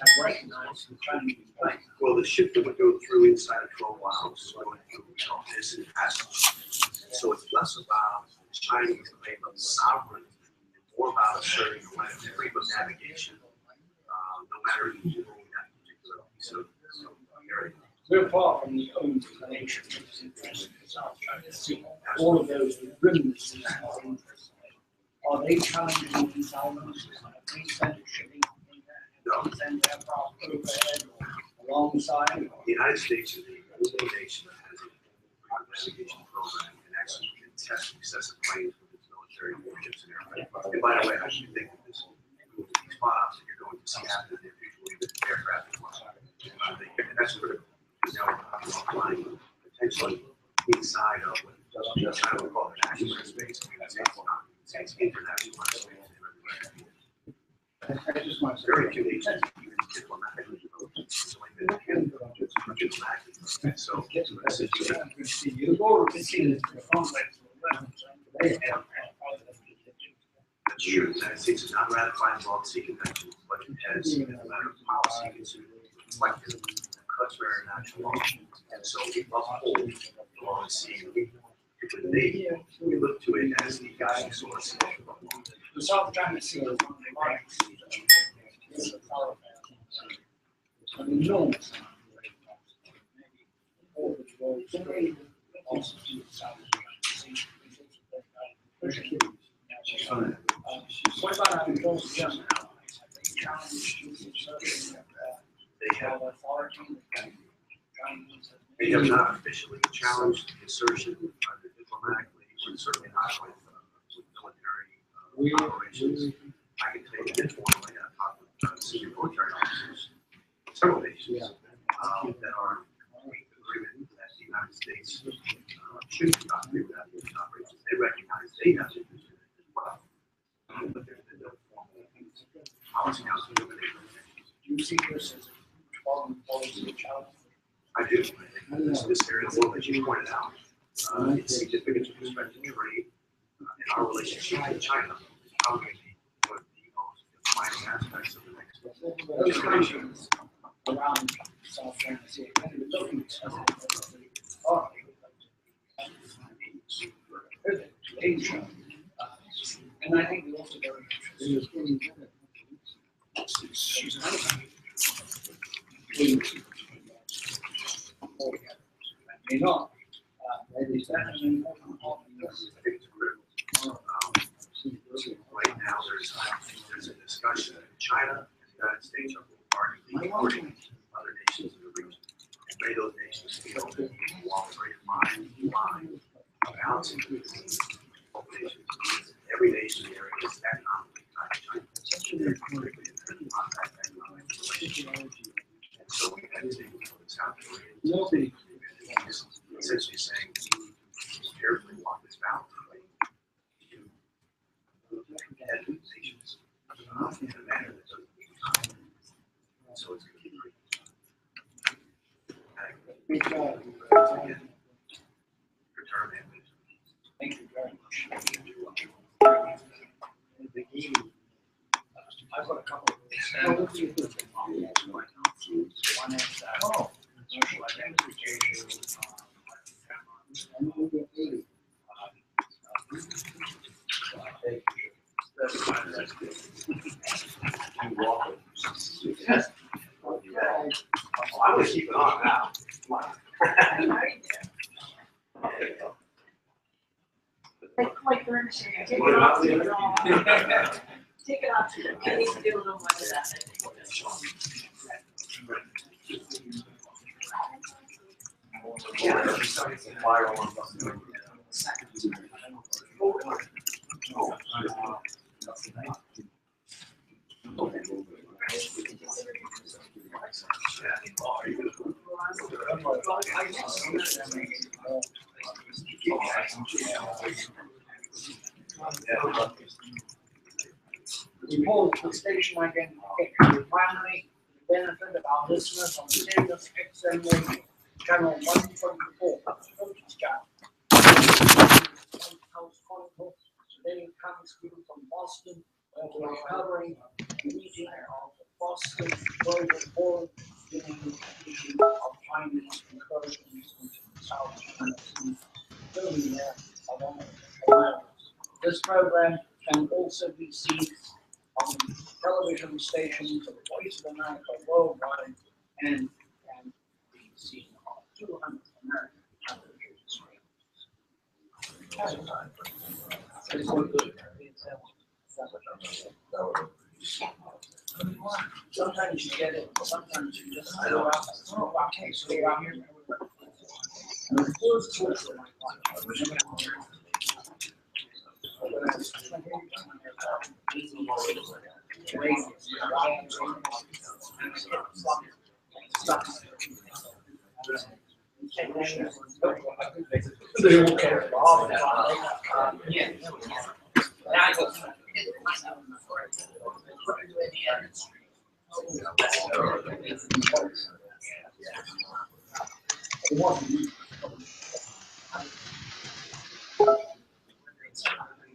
have recognized the Chinese plane. Well, the ship that would go through inside of 12 miles, going through this and passage. So it's less about Chinese claim of sovereignty and more about asserting the land freedom of navigation, no matter who owns that particular piece of area. We're far from the only nation that's interested in South China Sea. All of those with remnants are interested. Are they challenging these islands? Have they sent shipping in there? Have they sent aircraft overhead or alongside? The United States is the only nation that has a investigation program and actually can test excessive planes with its military warships and aircraft. And by the way, I should think that these spot ops that you're going to see happen in the future with aircraft as well. And that's critical. Because now we're flying potentially inside of what I would call the national airspace. It's international airspace. I just want to Very few nations even diplomatically so the border concealed the conflict. They have that's true. The United States has not ratified the Law Sea Convention, but it has, as a matter of policy, considered reflective of customary national law. And so we uphold the law of sea. The Navy, we look to it as the guiding source. The South China Sea is one of the largest seas. An enormous all the world's trade also to the South China Sea. What about our close German allies? Have they challenged you in serving their authority? They have not officially challenged the assertion diplomatically, but certainly not with military operations. I can tell you informally, I've talked with senior military officers, several nations that are in agreement that the United States should not do that in operations. They recognize they have to do it as well. But there's been no formal policy council doing it. Do you see this as a foreign policy challenge? I do. This area of the world that you pointed out, it's significant with respect to trade and our relationship with China is probably one of the most defining aspects of the next Those nations around South China Sea are going to be looking to pivot to Asia. And I think they're also very interested may not. Is that an important part of this? I think it's critical. Right now, there's a discussion in China and the United States are arguably supporting other nations in the region. And many of those nations feel that we can cooperate line balancing between both nations. Every nation in the area is economically tied to China. They're critically dependent on that economic relationship. And so we had to take South Korea. Essentially saying, carefully walk this balance to competitive nations in a manner that doesn't need time. So it's going to be Good job. return and Thank you very much. I've got a couple of things. One is commercial identification. I'm going to keep it on now. Like the machine, take What it about off. the- Take it off. I need to do a little more of that. We hold the station identification primarily for the benefit of our listeners on Sirius XM Radio, channel 124, Sulutions channel. House Chronicle today comes through from Boston, where we are covering the meeting of the Boston global forum dealing with the issue of Chinese incursions into the South China Sea, building there along the islands. This program can also be seen on television stations of Voice of America worldwide and can be seen on 200 American television screens. Sometimes you get it, sometimes you just go out, okay, so you're out here. And the first choice of my life,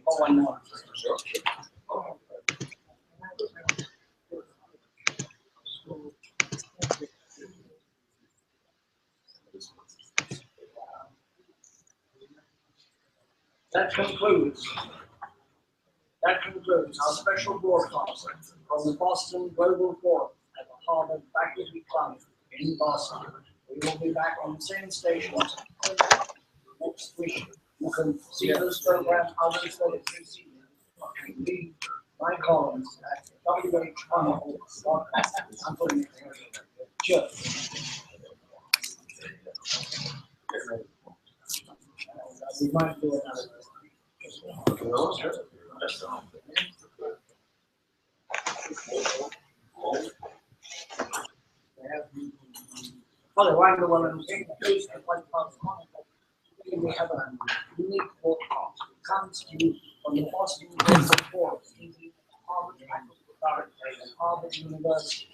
Oh, I know. That concludes our special broadcast from the Boston Global Forum at the Harvard Faculty Club in Boston. We will be back on the same station next week. You can see this program, others that you see. Read my columns at wh.com. I'm putting it there. Just. We might do another. Well, I know what I'm saying. We have a unique broadcast. It comes to you from the Boston Global Forum, Harvard Faculty and Harvard University.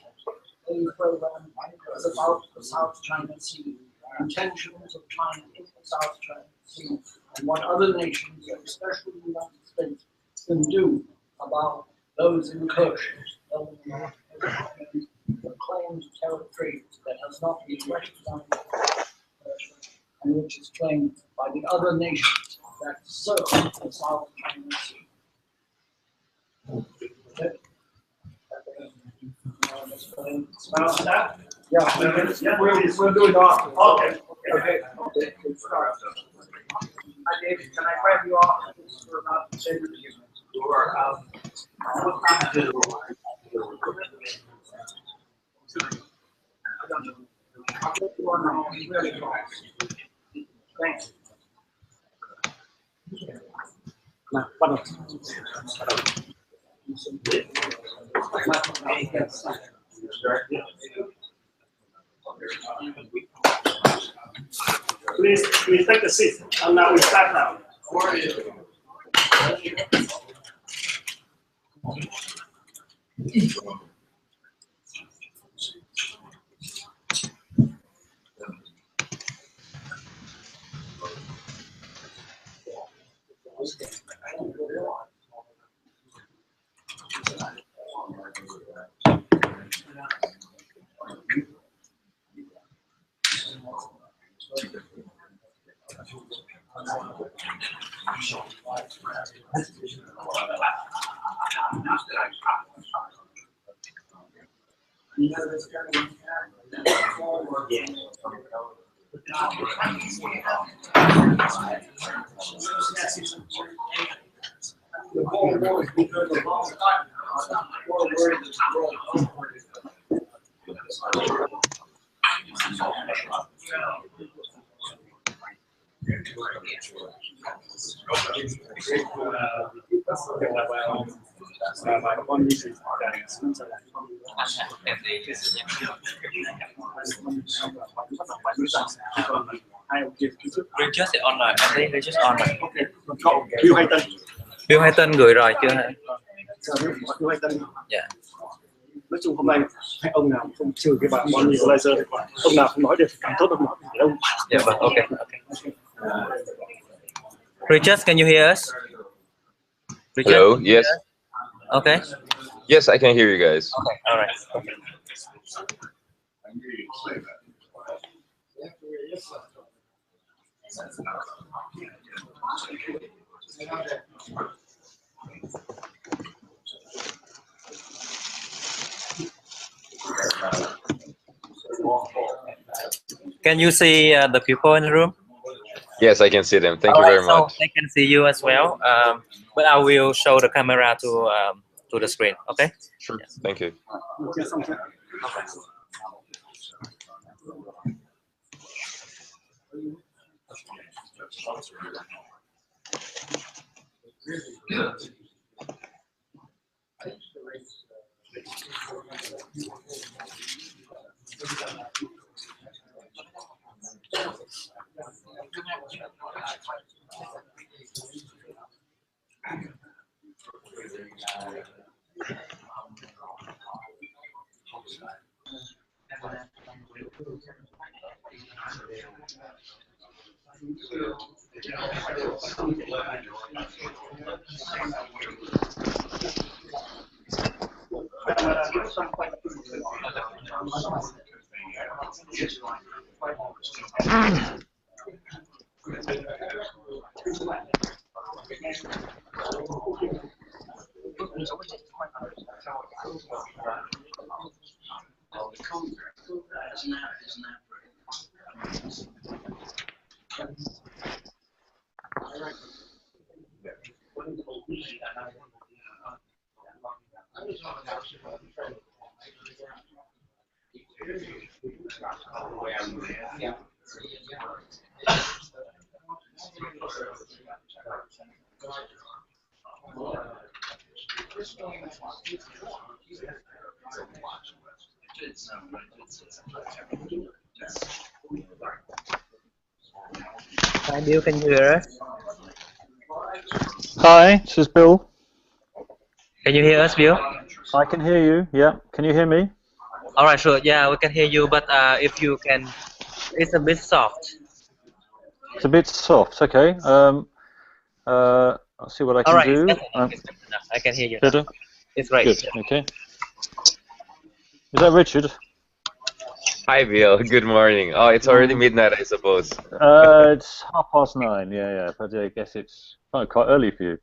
A program is about the South China Sea, intentions of China in the South China Sea, and what other nations, especially the United States, can do about those incursions, the claimed territory that has not been recognized and which is claimed by the other nations that serve the South China Sea. Okay. Spouse that? Yeah, We'll do it off. Okay. Hi, David, can I grab you off for about 10 minutes? Sure. What time is it? I'll put you on the home, really fast. Thanks. Now, what Please take a seat. And now we start now. How are you? the whole war is because of long time. More worried than the world. Register online, em thấy register online. Bill hay Tân. Bill hay Tân gửi rồi chưa hả? Bill hay Tân. Dạ. Nói chung hôm nay hai ông nào không trừ cái bà Bonnie Laser thì ông nào không nói được càng tốt ông nói đâu. Dạ vâng, okay. Richard, can you hear us? Richard? Hello, yes. Okay. Yes, I can hear you guys. Okay, all right. Can you see the people in the room? Yes, I can see them. Thank you Alright, very so much. they can see you as well. But I will show the camera to the screen. Okay. Sure. Thank you. Hi, Bill. Can you hear us? Hi, this is Bill. Can you hear us, Bill? I can hear you. Yeah, can you hear me? All right, sure. Yeah, we can hear you, but if you can, it's a bit soft. It's a bit soft. Okay. I'll see what I All can right, do. it's better now. It's better now. I can hear you now. Better? It's great. Good. Okay. Is that Richard? Hi, Bill. Good morning. Oh, it's already midnight, I suppose. It's 9:30. Yeah, but I guess it's quite early for you.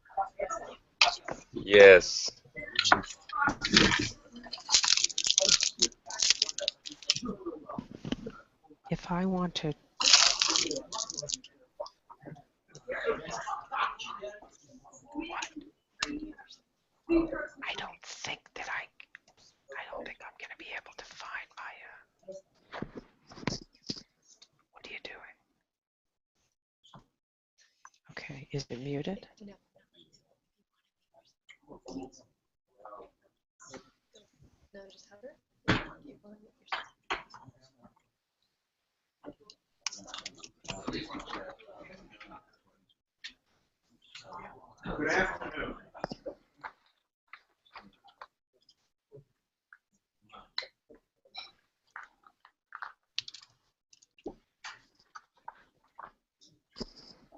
Yes. If I want to, I don't think that I don't think I'm going to be able to find my, what are you doing? Okay, is it muted? No, just hover. Keep on it yourself. Good afternoon.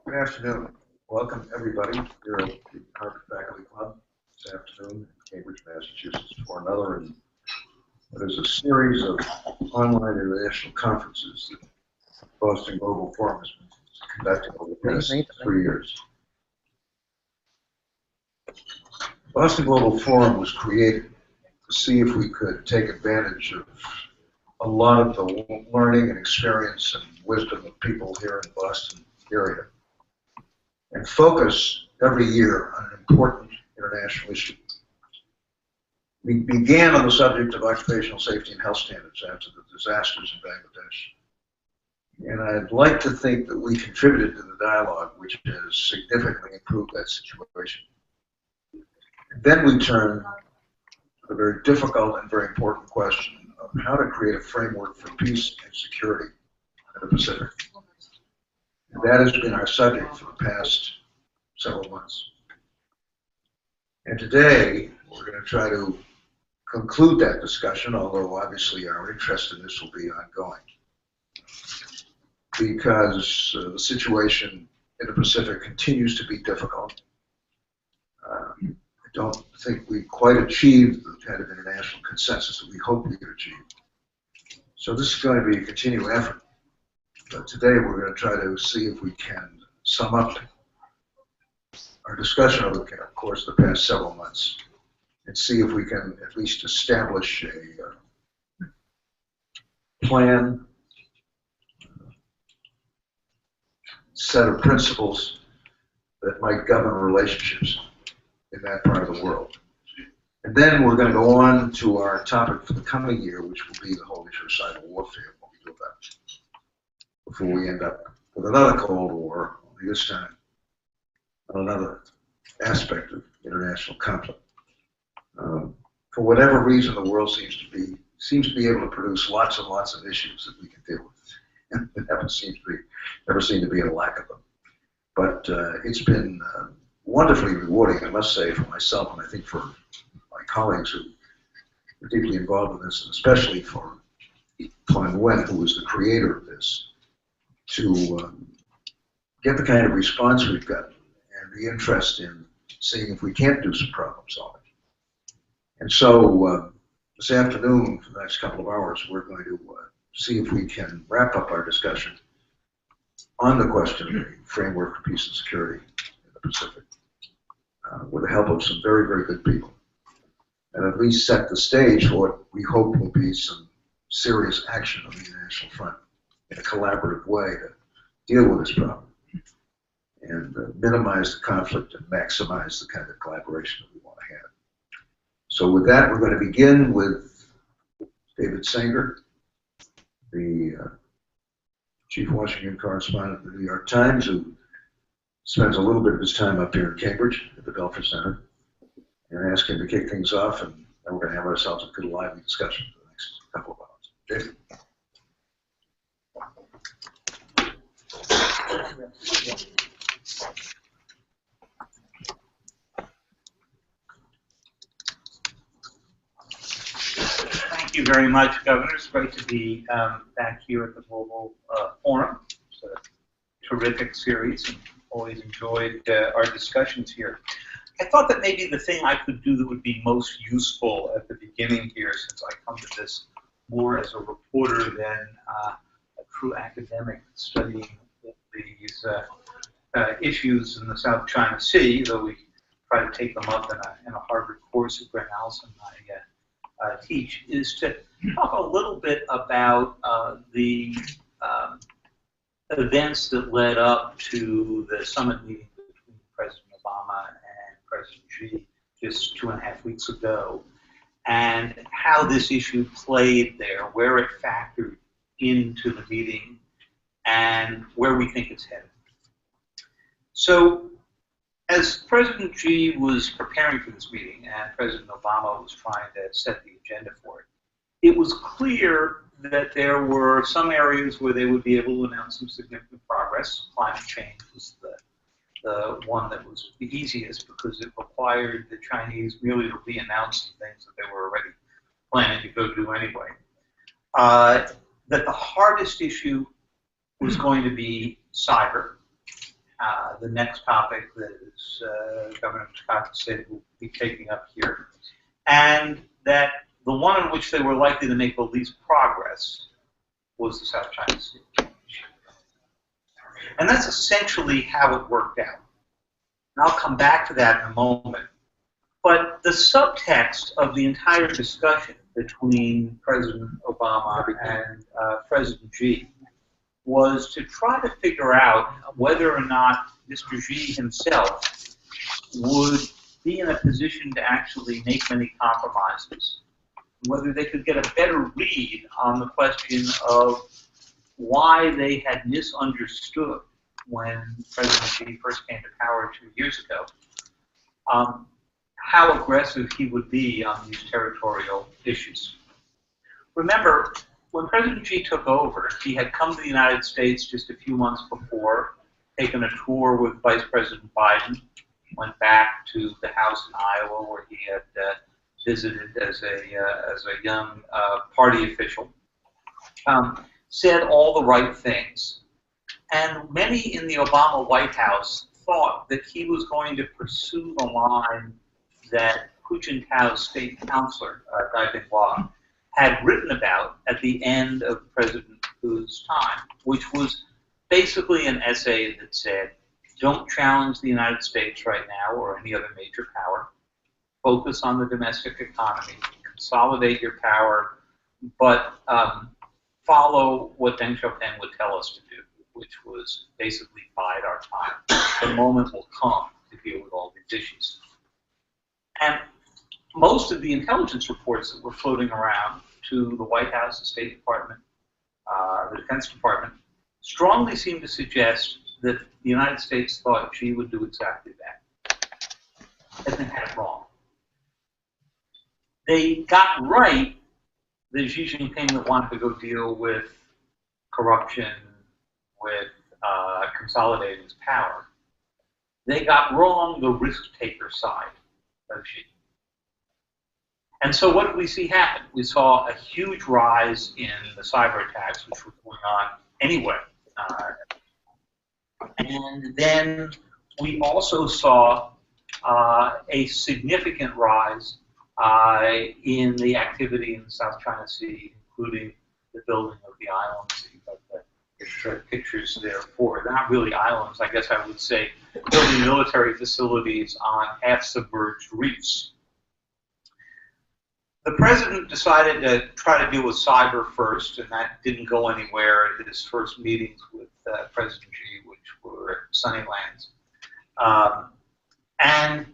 Good afternoon. Welcome, everybody, here at the Harvard Faculty Club this afternoon in Cambridge, Massachusetts, for another in what is a series of online international conferences that Boston Global Forum has been conducting over the past 3 years. Boston Global Forum was created to see if we could take advantage of a lot of the learning and experience and wisdom of people here in the Boston area and focus every year on an important international issue. We began on the subject of occupational safety and health standards after the disasters in Bangladesh. And I'd like to think that we contributed to the dialogue, which has significantly improved that situation. And then we turn to the very difficult and very important question of how to create a framework for peace and security in the Pacific. And that has been our subject for the past several months. And today, we're going to try to conclude that discussion, although obviously our interest in this will be ongoing, because the situation in the Pacific continues to be difficult. The don't think we quite achieved the kind of international consensus that we hoped we could achieve. So this is going to be a continuing effort. But today we're going to try to see if we can sum up our discussion over the course of the past several months and see if we can at least establish a plan, set of principles that might govern relationships in that part of the world. And then we're going to go on to our topic for the coming year, which will be the whole issue of cyber warfare, what we do about it, before we end up with another Cold War, only this time on another aspect of international conflict. For whatever reason, the world seems to be able to produce lots and lots of issues that we can deal with. And there never seemed to be a lack of them. But it's been wonderfully rewarding, I must say, for myself, and I think for my colleagues who are deeply involved in this, and especially for Klein Nguyen, who was the creator of this, to get the kind of response we've gotten and the interest in seeing if we can't do some problem solving. And so this afternoon, for the next couple of hours, we're going to see if we can wrap up our discussion on the question of the framework for peace and security in the Pacific with the help of some very, very good people, and at least set the stage for what we hope will be some serious action on the international front in a collaborative way to deal with this problem and minimize the conflict and maximize the kind of collaboration that we want to have. So with that, we're going to begin with David Sanger, the chief Washington correspondent of the New York Times, who spends a little bit of his time up here in Cambridge at the Belfer Center, and ask him to kick things off, and then we're going to have ourselves a good lively discussion for the next couple of hours. David? Thank you very much, Governor. It's great to be back here at the Global Forum. It's a terrific series, and always enjoyed our discussions here. I thought that maybe the thing I could do that would be most useful at the beginning here, since I come to this more as a reporter than a true academic studying these issues in the South China Sea, though we try to take them up in a Harvard course at Grant Allison I teach, is to talk a little bit about the events that led up to the summit meeting between President Obama and President Xi just 2.5 weeks ago, and how this issue played there, where it factored into the meeting, and where we think it's headed. So, as President Xi was preparing for this meeting and President Obama was trying to set the agenda for it, it was clear that there were some areas where they would be able to announce some significant progress. Climate change was the one that was the easiest because it required the Chinese merely to re-announce some things that they were already planning to go do anyway. That the hardest issue was going to be cyber. The next topic that is Governor Takaki said will be taking up here, and that the one on which they were likely to make the least progress was the South China Sea. And that's essentially how it worked out. And I'll come back to that in a moment. But the subtext of the entire discussion between President Obama and President Xi was to try to figure out whether or not Mr. Xi himself would be in a position to actually make many compromises, whether they could get a better read on the question of why they had misunderstood when President Xi first came to power 2 years ago, how aggressive he would be on these territorial issues. Remember, when President Xi took over, he had come to the United States just a few months before, taken a tour with Vice President Biden, went back to the house in Iowa where he had visited as a young party official, said all the right things. And many in the Obama White House thought that he was going to pursue the line that Hu Jintao's state counselor, Dai Binghua, had written about at the end of President Hu's time, which was basically an essay that said, don't challenge the United States right now or any other major power. Focus on the domestic economy, consolidate your power, but follow what Deng Xiaoping would tell us to do, which was basically bide our time. The moment will come to deal with all these issues. And most of the intelligence reports that were floating around to the White House, the State Department, the Defense Department, strongly seemed to suggest that the United States thought Xi would do exactly that. And they had it wrong. They got right that Xi Jinping wanted to go deal with corruption, with consolidating his power. They got wrong the risk-taker side of Xi. And so what did we see happen? We saw a huge rise in the cyber attacks, which were going on anyway. And then we also saw a significant rise in the activity in the South China Sea, including the building of the islands. You've got the pictures there for. They're not really islands, I guess I would say, building military facilities on half-submerged reefs. The president decided to try to deal with cyber first, and that didn't go anywhere at his first meetings with President Xi, which were Sunnylands. And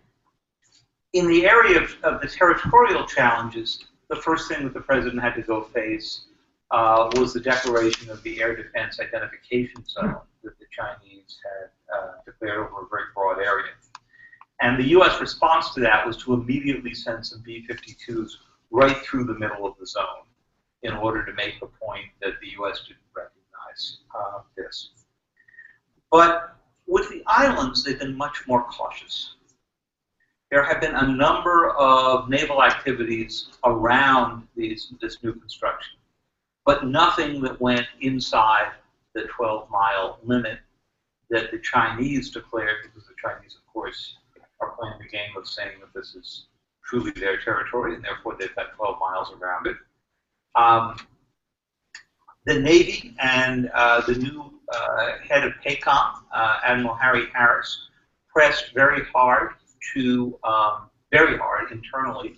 in the area of the territorial challenges, the first thing that the president had to go face was the declaration of the air defense identification zone that the Chinese had declared over a very broad area. And the U.S. response to that was to immediately send some B-52s right through the middle of the zone in order to make the point that the U.S. didn't recognize this. But with the islands, they've been much more cautious. There have been a number of naval activities around this new construction, but nothing that went inside the 12-mile limit that the Chinese declared, because the Chinese, of course, are playing the game of saying that this is truly their territory, and therefore they've got 12 miles around it. The Navy and the new head of PACOM, Admiral Harry Harris, pressed very hard internally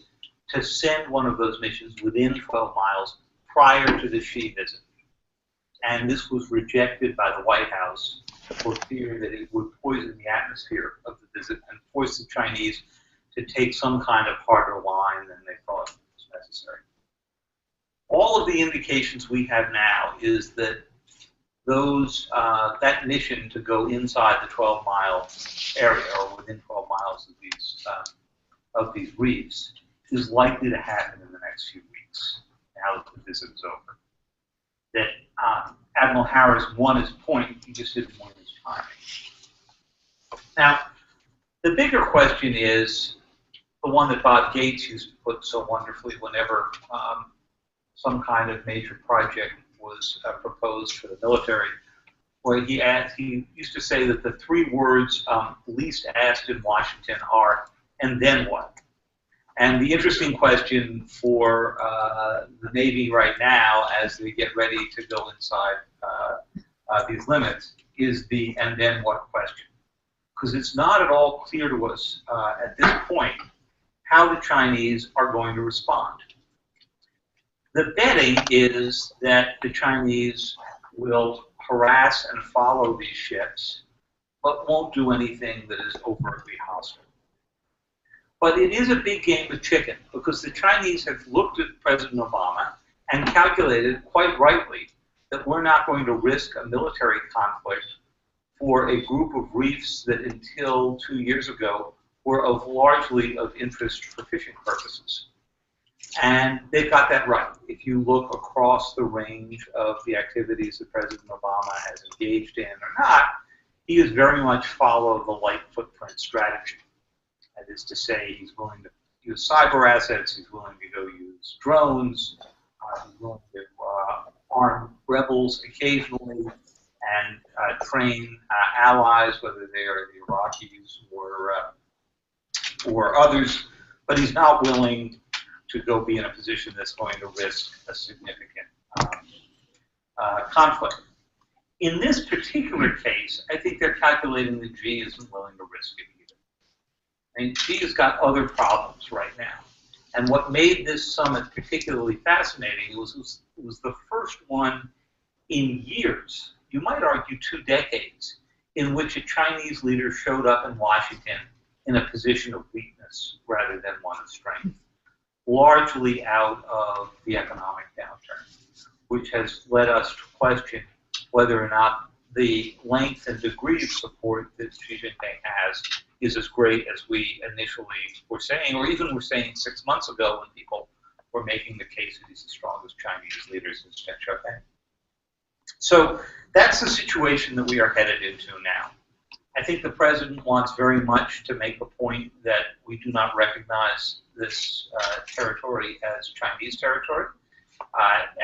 to send one of those missions within 12 miles prior to the Xi visit. And this was rejected by the White House for fear that it would poison the atmosphere of the visit and force the Chinese to take some kind of harder line than they thought was necessary. All of the indications we have now is that that mission to go inside the 12-mile area or within 12 miles of these reefs is likely to happen in the next few weeks now that the visit is over. That Admiral Harris won his point, he just didn't win his timing. Now, the bigger question is the one that Bob Gates used to put so wonderfully whenever some kind of major project was proposed for the military, where he used to say that the three words least asked in Washington are, and then what? And the interesting question for the Navy right now, as they get ready to go inside these limits, is the and then what question. Because it's not at all clear to us at this point how the Chinese are going to respond. The betting is that the Chinese will harass and follow these ships, but won't do anything that is overtly hostile. But it is a big game of chicken, because the Chinese have looked at President Obama and calculated, quite rightly, that we're not going to risk a military conflict for a group of reefs that until 2 years ago were largely of interest for fishing purposes. And they've got that right. If you look across the range of the activities that President Obama has engaged in or not, he has very much followed the light footprint strategy. That is to say, he's willing to use cyber assets, he's willing to go use drones, he's willing to arm rebels occasionally and train allies, whether they are the Iraqis or others, but he's not willing to go be in a position that's going to risk a significant conflict. In this particular case, I think they're calculating that Xi isn't willing to risk it either. And Xi has got other problems right now. And what made this summit particularly fascinating was the first one in years, you might argue 2 decades, in which a Chinese leader showed up in Washington in a position of weakness rather than one of strength, largely out of the economic downturn, which has led us to question whether or not the length and degree of support that Xi Jinping has is as great as we initially were saying, or even were saying 6 months ago when people were making the case that he's the strongest Chinese leader since Deng Xiaoping. So that's the situation that we are headed into now. I think the president wants very much to make the point that we do not recognize this territory as Chinese territory.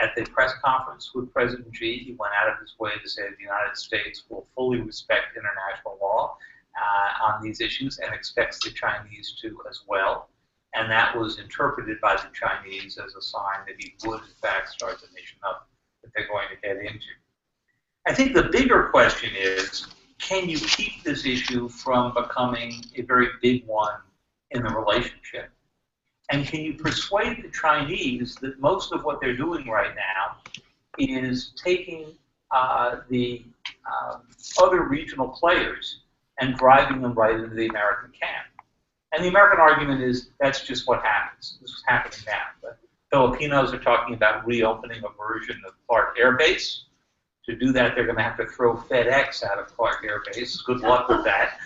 At the press conference with President Xi, he went out of his way to say the United States will fully respect international law on these issues and expects the Chinese to as well. And that was interpreted by the Chinese as a sign that he would, in fact, start the mission up that they're going to head into. I think the bigger question is, can you keep this issue from becoming a very big one in the relationship? And can you persuade the Chinese that most of what they're doing right now is taking the other regional players and driving them right into the American camp? And the American argument is that's just what happens. This is happening now. The Filipinos are talking about reopening a version of Clark Air Base. To do that, they're going to have to throw FedEx out of Clark Air Base. Good luck with that.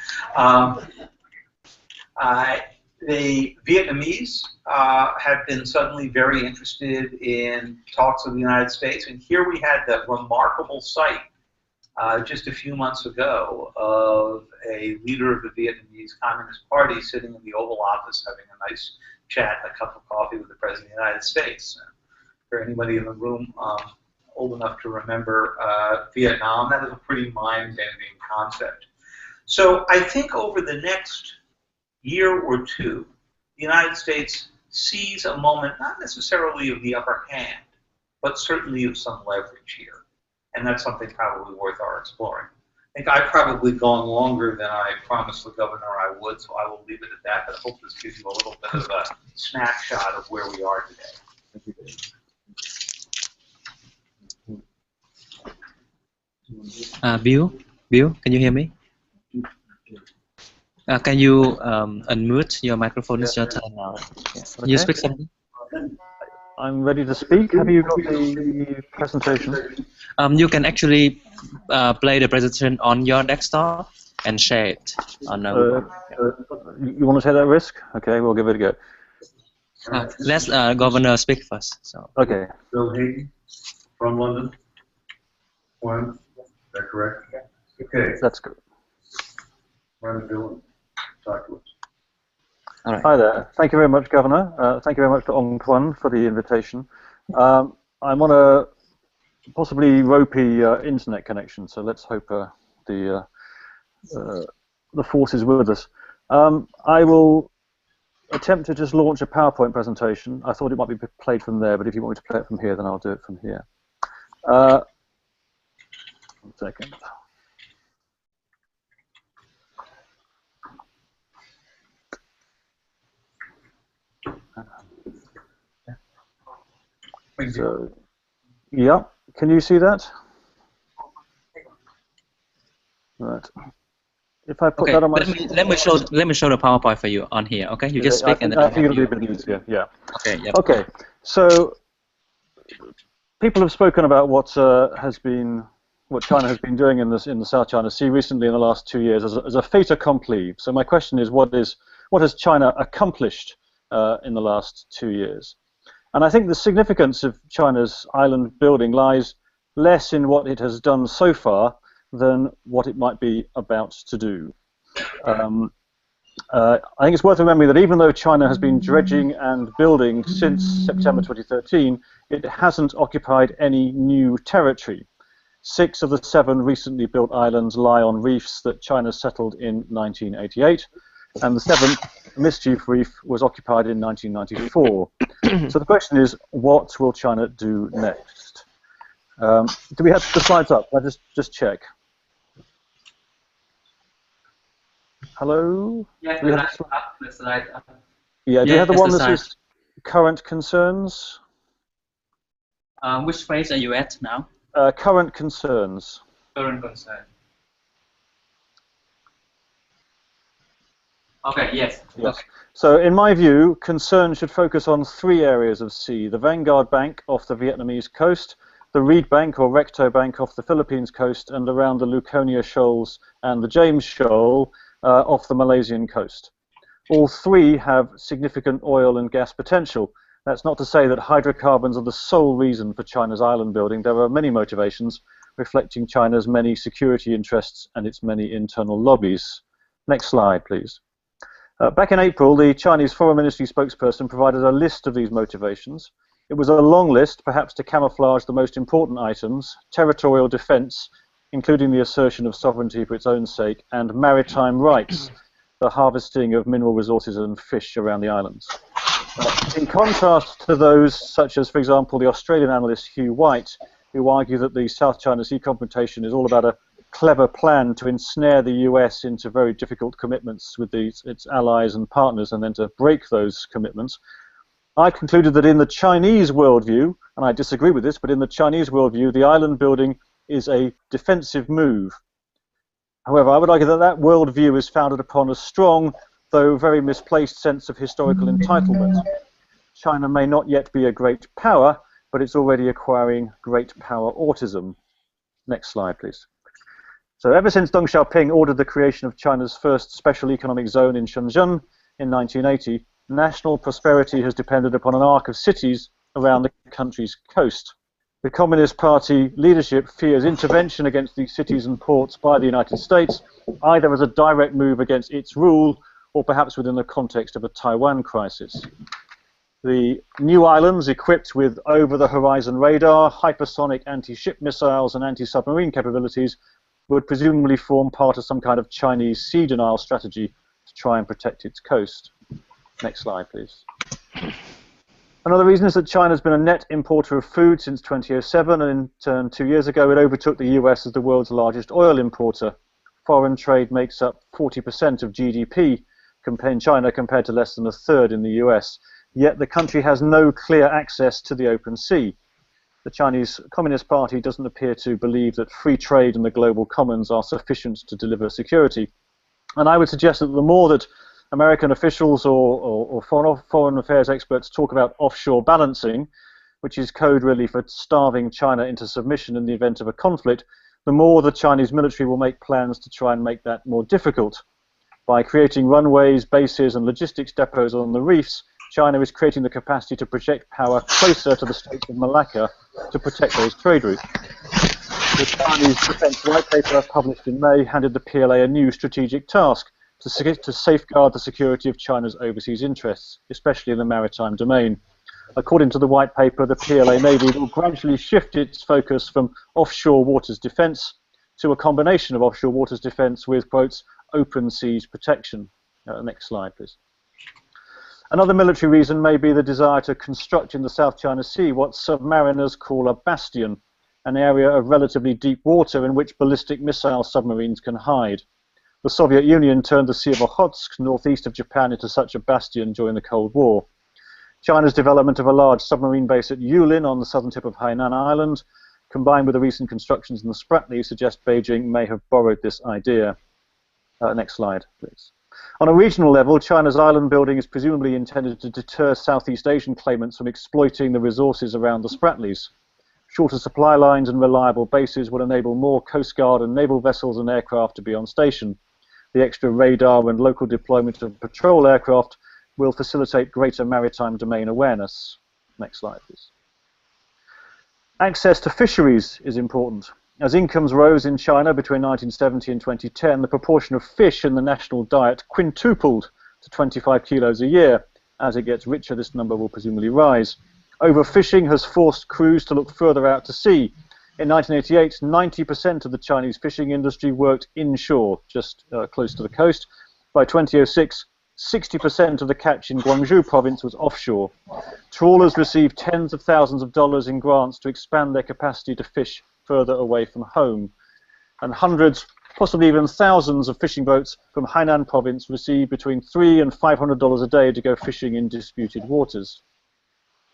The Vietnamese have been suddenly very interested in talks with the United States. And here we had that remarkable sight just a few months ago of a leader of the Vietnamese Communist Party sitting in the Oval Office having a nice chat and a cup of coffee with the President of the United States. For anybody in the room old enough to remember Vietnam, that is a pretty mind-bending concept. So I think over the next year or two, the United States sees a moment, not necessarily of the upper hand, but certainly of some leverage here. And that's something probably worth our exploring. I think I've probably gone longer than I promised the governor I would, so I will leave it at that, but I hope this gives you a little bit of a snapshot of where we are today. Bill, can you hear me? Can you unmute your microphone? It's your turn now. Yes. Can you speak something? I'm ready to speak. Have you got the presentation? You can actually play the presentation on your desktop and share it on. You want to take that risk? Okay, we'll give it a go. Let's Governor speak first. So. Okay. Bill Hayden from London. One, is that correct? Okay. That's good. Run Bill, talk to us. All right. Hi there. Thank you very much, Governor. Thank you very much to Ong Tuan for the invitation. I'm on a possibly ropey internet connection, so let's hope the force is with us. I will attempt to just launch a PowerPoint presentation. I thought it might be played from there, but if you want me to play it from here, then I'll do it from here. 1 second. So, yeah, can you see that? Right. If I put that on my let me show the PowerPoint for you on here. Okay, you just speak and then I think it'll be a bit easier. Yeah. Okay. Yep. Okay. So people have spoken about what China has been doing in the South China Sea recently in the last 2 years as a fait accompli. So my question is, what has China accomplished in the last 2 years? And I think the significance of China's island building lies less in what it has done so far than what it might be about to do. I think it's worth remembering that even though China has been dredging and building since September 2013, it hasn't occupied any new territory. 6 of the 7 recently built islands lie on reefs that China settled in 1988, and the seventh, Mischief Reef, was occupied in 1994. So the question is, what will China do next? Do we have the slides up? I'll just check. Hello? Yes, Do we the have slide up, the slide up. Yeah, do you Yes, have the that's one the that says current concerns? Which phase are you at now? Current concerns. Current concern. Okay, yes. Yes. Okay. So in my view, concern should focus on three areas of sea: the Vanguard Bank off the Vietnamese coast, the Reed Bank or Recto Bank off the Philippines coast, and around the Luconia Shoals and the James Shoal off the Malaysian coast. All three have significant oil and gas potential. That's not to say that hydrocarbons are the sole reason for China's island building. There are many motivations reflecting China's many security interests and its many internal lobbies. Next slide, please. Back in April, the Chinese Foreign Ministry spokesperson provided a list of these motivations. It was a long list, perhaps to camouflage the most important items: territorial defense, including the assertion of sovereignty for its own sake, and maritime rights, the harvesting of mineral resources and fish around the islands. In contrast to those such as, for example, the Australian analyst Hugh White, who argue that the South China Sea confrontation is all about a clever plan to ensnare the US into very difficult commitments with its allies and partners and then to break those commitments, I concluded that in the Chinese worldview, and I disagree with this, but in the Chinese worldview, the island building is a defensive move. However, I would argue that that worldview is founded upon a strong, though very misplaced, sense of historical entitlement. China may not yet be a great power, but it's already acquiring great power autism. Next slide, please. So ever since Deng Xiaoping ordered the creation of China's first special economic zone in Shenzhen in 1980, national prosperity has depended upon an arc of cities around the country's coast. The Communist Party leadership fears intervention against these cities and ports by the United States, either as a direct move against its rule or perhaps within the context of a Taiwan crisis. The new islands, equipped with over-the-horizon radar, hypersonic anti-ship missiles and anti-submarine capabilities, would presumably form part of some kind of Chinese sea denial strategy to try and protect its coast. Next slide, please. Another reason is that China has been a net importer of food since 2007, and in turn 2 years ago it overtook the US as the world's largest oil importer. Foreign trade makes up 40% of GDP in China compared to less than a third in the US. Yet the country has no clear access to the open sea. The Chinese Communist Party doesn't appear to believe that free trade and the global commons are sufficient to deliver security. And I would suggest that the more that American officials or foreign affairs experts talk about offshore balancing, which is code really for starving China into submission in the event of a conflict, the more the Chinese military will make plans to try and make that more difficult. By creating runways, bases, and logistics depots on the reefs, China is creating the capacity to project power closer to the Straits of Malacca to protect those trade routes. The Chinese Defense White Paper, published in May, handed the PLA a new strategic task to safeguard the security of China's overseas interests, especially in the maritime domain. According to the White Paper, the PLA Navy will gradually shift its focus from offshore waters defense to a combination of offshore waters defense with, quotes, open seas protection. Next slide, please. Another military reason may be the desire to construct in the South China Sea what submariners call a bastion, an area of relatively deep water in which ballistic missile submarines can hide. The Soviet Union turned the Sea of Okhotsk, northeast of Japan, into such a bastion during the Cold War. China's development of a large submarine base at Yulin on the southern tip of Hainan Island, combined with the recent constructions in the Spratly, suggest Beijing may have borrowed this idea. Next slide, please. On a regional level, China's island building is presumably intended to deter Southeast Asian claimants from exploiting the resources around the Spratlys. Shorter supply lines and reliable bases will enable more Coast Guard and naval vessels and aircraft to be on station. The extra radar and local deployment of patrol aircraft will facilitate greater maritime domain awareness. Next slide, please. Access to fisheries is important. As incomes rose in China between 1970 and 2010, the proportion of fish in the national diet quintupled to 25 kilos a year. As it gets richer, this number will presumably rise. Overfishing has forced crews to look further out to sea. In 1988, 90% of the Chinese fishing industry worked inshore, just close to the coast, By 2006, 60% of the catch in Guangzhou province was offshore. Trawlers received tens of thousands of dollars in grants to expand their capacity to fish further away from home. And hundreds, possibly even thousands of fishing boats from Hainan province received between $300 and $500 a day to go fishing in disputed waters.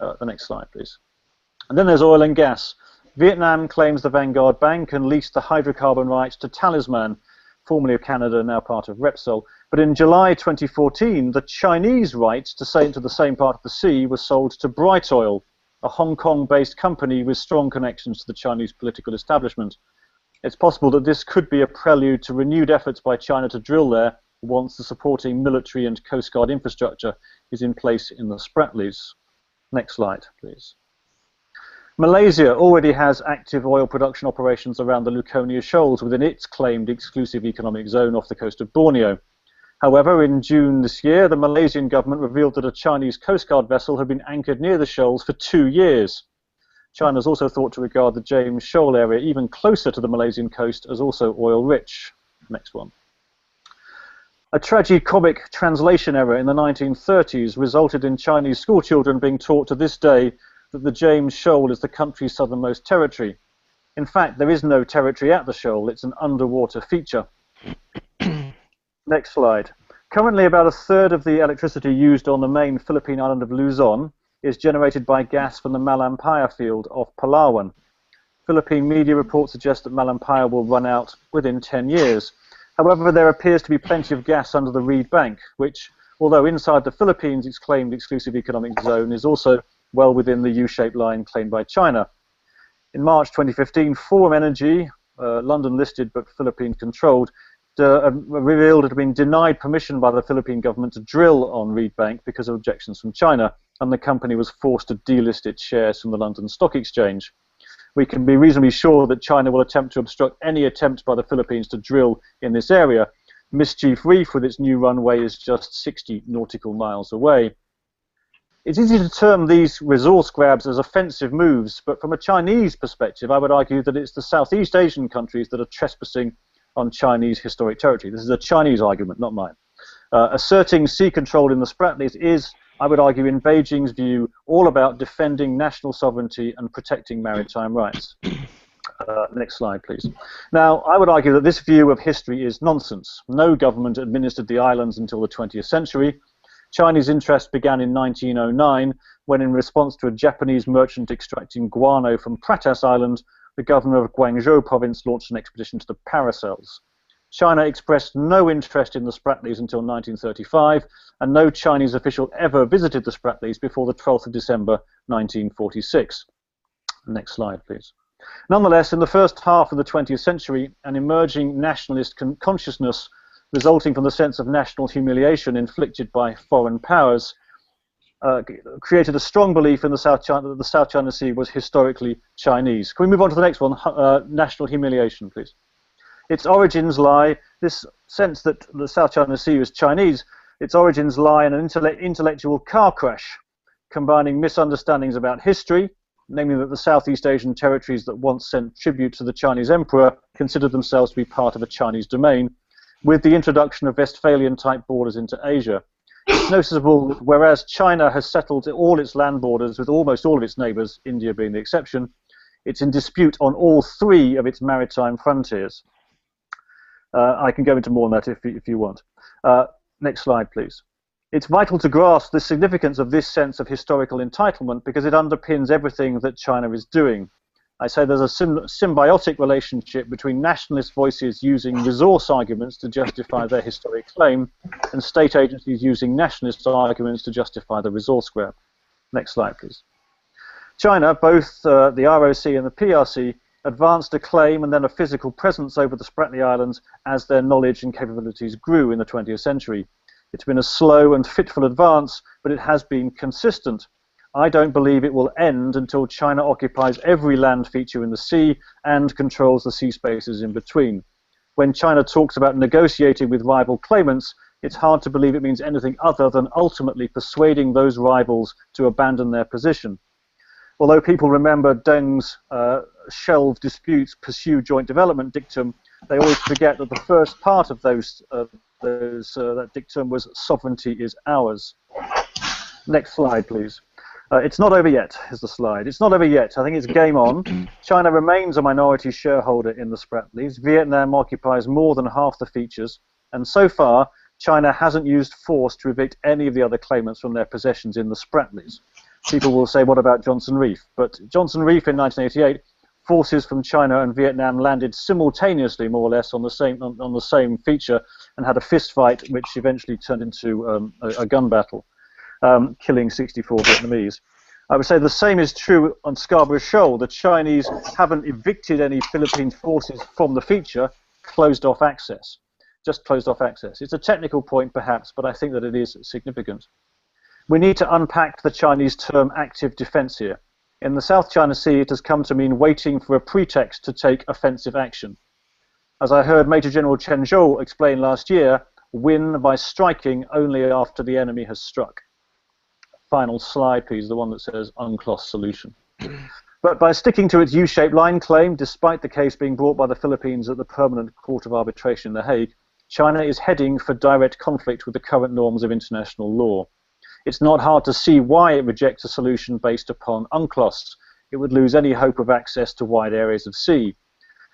The next slide, please. And then there's oil and gas. Vietnam claims the Vanguard Bank and leased the hydrocarbon rights to Talisman, formerly of Canada, now part of Repsol. But in July 2014, the Chinese rights to sail into the same part of the sea were sold to Bright Oil, a Hong Kong-based company with strong connections to the Chinese political establishment. It's possible that this could be a prelude to renewed efforts by China to drill there once the supporting military and Coast Guard infrastructure is in place in the Spratlys. Next slide, please. Malaysia already has active oil production operations around the Luconia Shoals within its claimed exclusive economic zone off the coast of Borneo. However, in June this year, the Malaysian government revealed that a Chinese Coast Guard vessel had been anchored near the shoals for 2 years. China is also thought to regard the James Shoal area even closer to the Malaysian coast as also oil-rich. Next one. A tragicomic translation error in the 1930s resulted in Chinese schoolchildren being taught to this day that the James Shoal is the country's southernmost territory. In fact, there is no territory at the shoal, it's an underwater feature. Next slide. Currently, about a third of the electricity used on the main Philippine island of Luzon is generated by gas from the Malampaya field off Palawan. Philippine media reports suggest that Malampaya will run out within 10 years. However, there appears to be plenty of gas under the Reed Bank, which, although inside the Philippines' its claimed exclusive economic zone, is also well within the U-shaped line claimed by China. In March 2015, Forum Energy, London listed but Philippine controlled, revealed it had been denied permission by the Philippine government to drill on Reed Bank because of objections from China, and the company was forced to delist its shares from the London Stock Exchange. We can be reasonably sure that China will attempt to obstruct any attempt by the Philippines to drill in this area. Mischief Reef, with its new runway, is just 60 nautical miles away. It's easy to term these resource grabs as offensive moves, but from a Chinese perspective, I would argue that it's the Southeast Asian countries that are trespassing on Chinese historic territory. This is a Chinese argument, not mine. Asserting sea control in the Spratlys is, I would argue, in Beijing's view, all about defending national sovereignty and protecting maritime rights. Next slide, please. Now, I would argue that this view of history is nonsense. No government administered the islands until the 20th century. Chinese interest began in 1909, when in response to a Japanese merchant extracting guano from Pratas Island, the governor of Guangzhou province launched an expedition to the Paracels. China expressed no interest in the Spratlys until 1935, and no Chinese official ever visited the Spratlys before the 12th of December 1946. Next slide, please. Nonetheless, in the first half of the 20th century, an emerging nationalist consciousness resulting from the sense of national humiliation inflicted by foreign powers created a strong belief in the South China that the South China Sea was historically Chinese. Can we move on to the next one? National humiliation, please. Its origins lie, this sense that the South China Sea is Chinese, its origins lie in an intellectual car crash, combining misunderstandings about history, namely that the Southeast Asian territories that once sent tribute to the Chinese emperor considered themselves to be part of a Chinese domain, with the introduction of Westphalian-type borders into Asia. It's noticeable that whereas China has settled all its land borders with almost all of its neighbours, India being the exception, it's in dispute on all three of its maritime frontiers. I can go into more on that if you want. Next slide, please. It's vital to grasp the significance of this sense of historical entitlement because it underpins everything that China is doing. I say there's a symbiotic relationship between nationalist voices using resource arguments to justify their historic claim and state agencies using nationalist arguments to justify the resource grab. Next slide, please. China, both the ROC and the PRC, advanced a claim and then a physical presence over the Spratly Islands as their knowledge and capabilities grew in the 20th century. It's been a slow and fitful advance, but it has been consistent. I don't believe it will end until China occupies every land feature in the sea and controls the sea spaces in between. When China talks about negotiating with rival claimants, it's hard to believe it means anything other than ultimately persuading those rivals to abandon their position. Although people remember Deng's shelve disputes pursue joint development dictum, they always forget that the first part of those that dictum was "sovereignty is ours." Next slide, please. It's not over yet, is the slide. It's not over yet. I think it's game on. China remains a minority shareholder in the Spratlys. Vietnam occupies more than half the features, and so far, China hasn't used force to evict any of the other claimants from their possessions in the Spratlys. People will say, what about Johnson Reef? But Johnson Reef in 1988, forces from China and Vietnam landed simultaneously, more or less, on the same feature and had a fist fight, which eventually turned into a gun battle, killing 64 Vietnamese. I would say the same is true on Scarborough Shoal. The Chinese haven't evicted any Philippine forces from the feature, closed off access. Just closed off access. It's a technical point, perhaps, but I think that it is significant. We need to unpack the Chinese term active defense here. In the South China Sea, it has come to mean waiting for a pretext to take offensive action. As I heard Major General Chen Zhou explain last year, win by striking only after the enemy has struck. Final slide, please, the one that says UNCLOS solution. But by sticking to its U-shaped line claim, despite the case being brought by the Philippines at the Permanent Court of Arbitration in The Hague, China is heading for direct conflict with the current norms of international law. It's not hard to see why it rejects a solution based upon UNCLOS. It would lose any hope of access to wide areas of sea.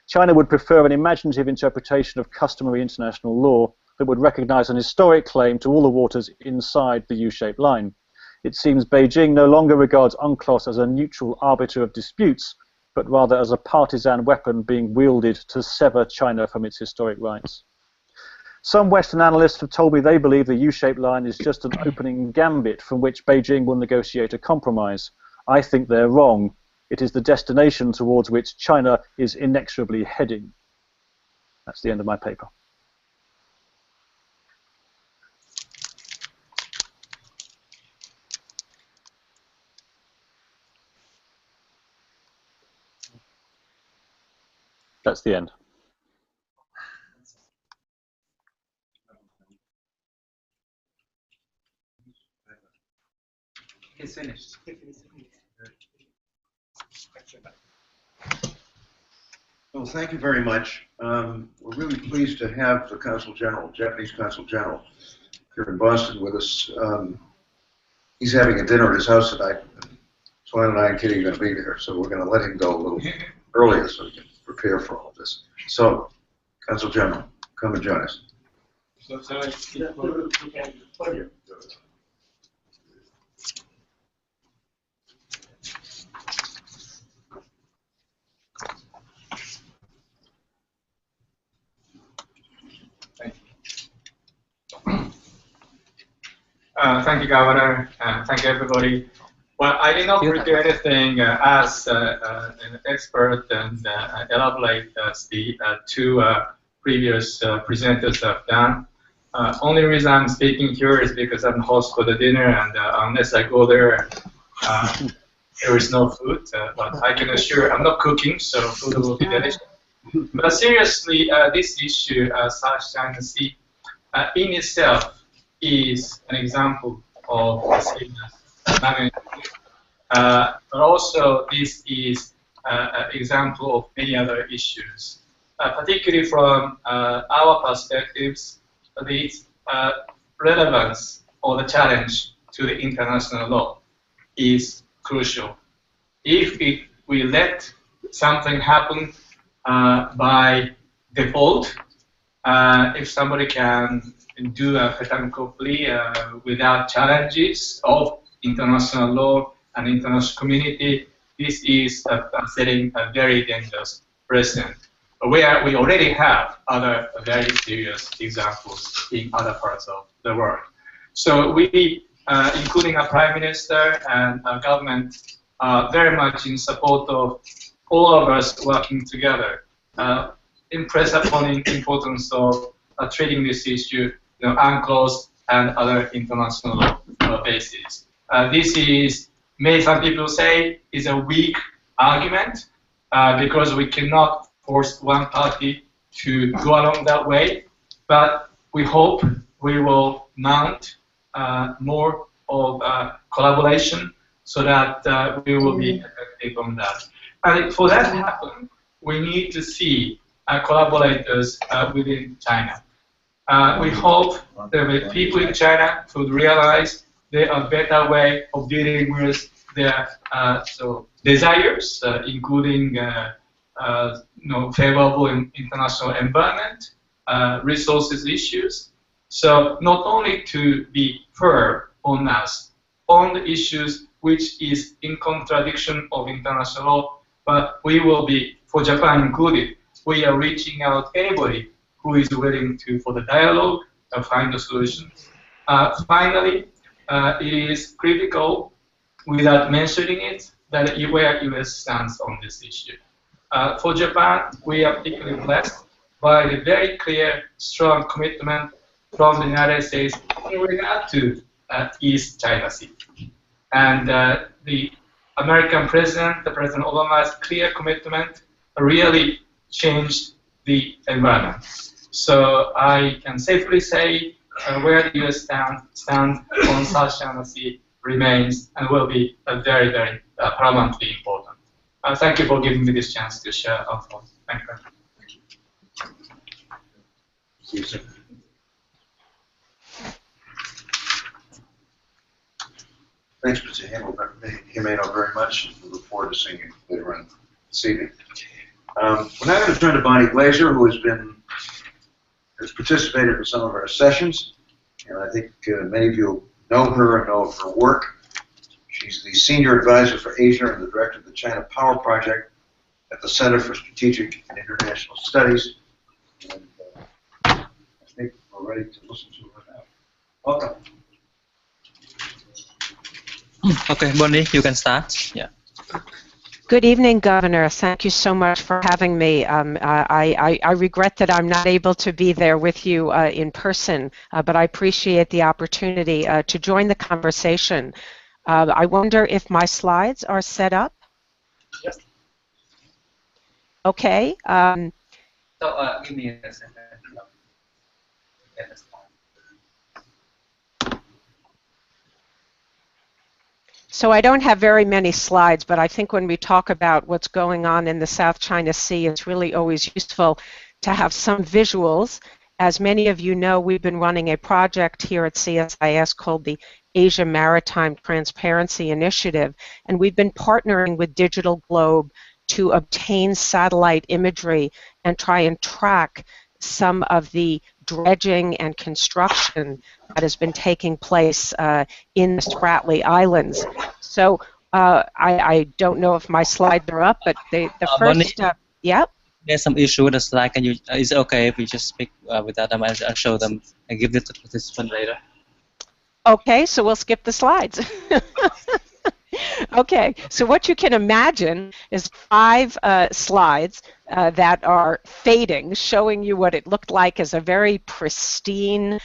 China would prefer an imaginative interpretation of customary international law that would recognize an historic claim to all the waters inside the U-shaped line. It seems Beijing no longer regards UNCLOS as a neutral arbiter of disputes, but rather as a partisan weapon being wielded to sever China from its historic rights. Some Western analysts have told me they believe the U-shaped line is just an opening gambit from which Beijing will negotiate a compromise. I think they're wrong. It is the destination towards which China is inexorably heading. That's the end of my paper. That's the end. It's finished. Well, thank you very much. We're really pleased to have the Consul General, Japanese Consul General, here in Boston with us. He's having a dinner at his house tonight. Swan and I and Kitty are going to be there, so we're going to let him go a little earlier so we can prepare for all of this. So, Consul General, come and join us. Thank you, Governor, and thank you, everybody. Well, I did not prepare anything as an expert and elaborate as the two previous presenters have done. Only reason I'm speaking here is because I'm the host for the dinner, and unless I go there, there is no food. But I can assure I'm not cooking, so food will be delicious. But seriously, this issue, South China Sea, in itself, is an example of management. But also this is an example of many other issues, particularly from our perspectives. The relevance or the challenge to the international law is crucial. If we let something happen by default, if somebody can do a fait accompli without challenges of international law and international community, this is setting a very dangerous precedent. Where we already have other very serious examples in other parts of the world. So we, including our Prime Minister and our government, are very much in support of all of us working together. Impress upon the importance of treating this issue, UNCLOS and other international law bases. This is, some people say, is a weak argument because we cannot force one party to go along that way. But we hope we will mount more of collaboration so that we will be effective on that. And for that to happen, we need to see collaborators within China. We hope that the people in China could realize there are better way of dealing with their desires, including favorable international environment, resources issues. So not only to be fair on us on the issues which is in contradiction of international law, but we will be, for Japan included, we are reaching out anybody who is willing to, for the dialogue, find a solution. Finally, it is critical, without mentioning it, that where U.S. stands on this issue. For Japan, we are particularly blessed by the very clear, strong commitment from the United States in regard to East China Sea. And the American president, the President Obama's clear commitment really changed the environment. So I can safely say where the U.S. stands on South China Sea remains and will be very, very paramountly important. Thank you for giving me this chance to share our thoughts. Thank you. Thanks, Mr. Himeno, very much. We look forward to seeing you later on this evening. We're now going to turn to Bonnie Glazer, who has participated in some of our sessions, and I think many of you know her and know of her work. She's the Senior Advisor for Asia and the Director of the China Power Project at the Center for Strategic and International Studies. And, I think we're ready to listen to her now. Welcome. Okay, Bonnie, you can start. Yeah. Good evening, Governor. Thank you so much for having me. I regret that I'm not able to be there with you in person, but I appreciate the opportunity to join the conversation. I wonder if my slides are set up? Yes. Okay. Give me a second. So I don't have very many slides, but I think when we talk about what's going on in the South China Sea, it's really always useful to have some visuals. As many of you know, we've been running a project here at CSIS called the Asia Maritime Transparency Initiative, and we've been partnering with Digital Globe to obtain satellite imagery and try and track some of the dredging and construction that has been taking place in the Spratly Islands. So I don't know if my slides are up, but the first, yep. There's some issue with the slide. Can you? Is it okay if we just speak without them? I'll show them and give it to the participant later. Okay, so we'll skip the slides. Okay, so what you can imagine is 5 slides that are fading, showing you what it looked like as a very pristine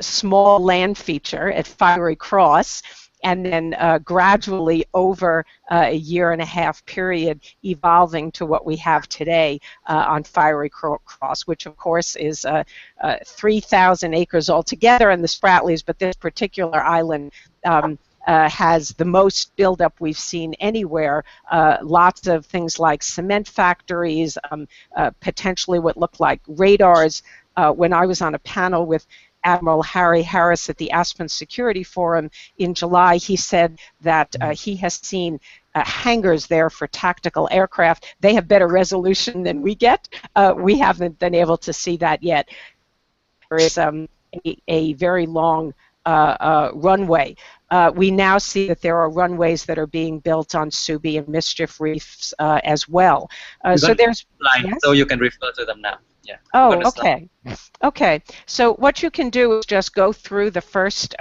small land feature at Fiery Cross, and then gradually over a 1.5-year period evolving to what we have today on Fiery Cross, which of course is 3,000 acres altogether in the Spratlys, but this particular island has the most buildup we've seen anywhere. Lots of things like cement factories, potentially what looked like radars. When I was on a panel with Admiral Harry Harris at the Aspen Security Forum in July, he said that he has seen hangars there for tactical aircraft. They have better resolution than we get. We haven't been able to see that yet. There is a very long runway. We now see that there are runways that are being built on Subi and Mischief Reefs as well. So there's yes? So you can refer to them now. Yeah. Oh, okay. Okay. So what you can do is just go through the first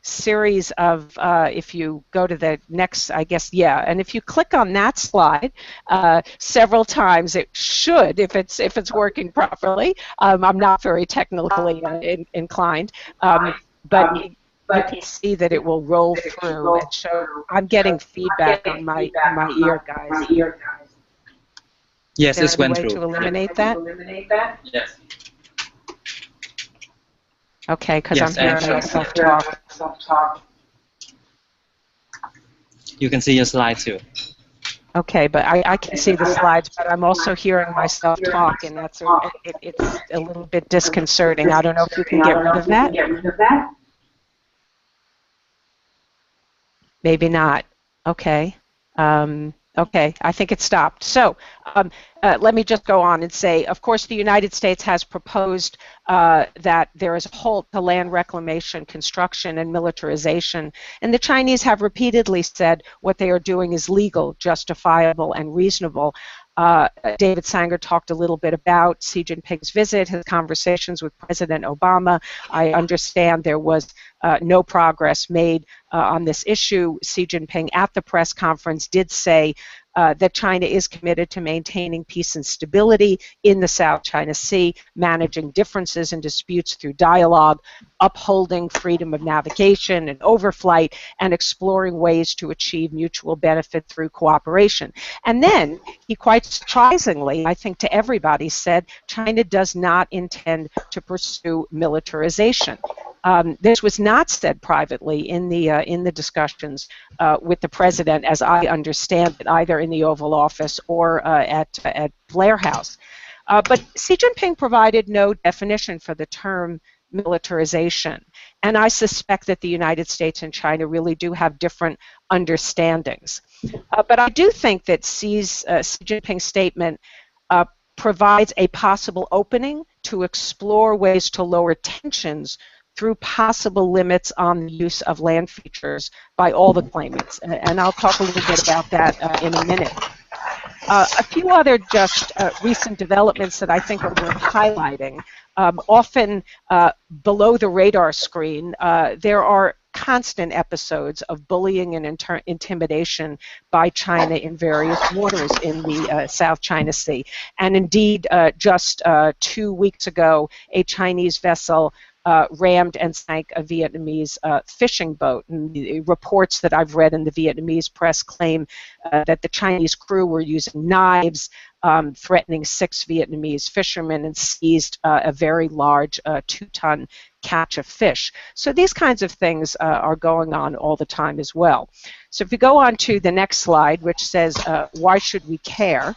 series of, if you go to the next, I guess, yeah, and if you click on that slide several times, it should, if it's working properly. I'm not very technically inclined, but you can see that it will roll through and show. I'm getting feedback on my ear, guys. Yes, it's went through. To eliminate that? Yes. Okay, because I'm hearing myself talk. You can see your slide too. Okay, but I can see the slides, but I'm also hearing myself talk, and that's it's a little bit disconcerting. I don't know if you can get rid of that. Maybe not. Okay. Okay, I think it stopped. So let me just go on and say, of course, the United States has proposed that there is a halt to land reclamation, construction, and militarization. And the Chinese have repeatedly said what they are doing is legal, justifiable, and reasonable. David Sanger talked a little bit about Xi Jinping's visit, his conversations with President Obama. I understand there was no progress made on this issue. Xi Jinping at the press conference did say that China is committed to maintaining peace and stability in the South China Sea, managing differences and disputes through dialogue, upholding freedom of navigation and overflight, and exploring ways to achieve mutual benefit through cooperation. And then he quite surprisingly, I think to everybody, said China does not intend to pursue militarization. This was not said privately in the discussions with the president, as I understand it, either in the Oval Office or at Blair House. But Xi Jinping provided no definition for the term militarization, and I suspect that the United States and China really do have different understandings. But I do think that Xi Jinping's statement provides a possible opening to explore ways to lower tensions through possible limits on the use of land features by all the claimants. And I'll talk a little bit about that in a minute. A few other just recent developments that I think are worth highlighting. Often below the radar screen, there are constant episodes of bullying and intimidation by China in various waters in the South China Sea. And indeed, just 2 weeks ago, a Chinese vessel rammed and sank a Vietnamese fishing boat. And the reports that I've read in the Vietnamese press claim that the Chinese crew were using knives, threatening 6 Vietnamese fishermen, and seized a very large 2-ton catch of fish. So these kinds of things are going on all the time as well. So if we go on to the next slide, which says, why should we care?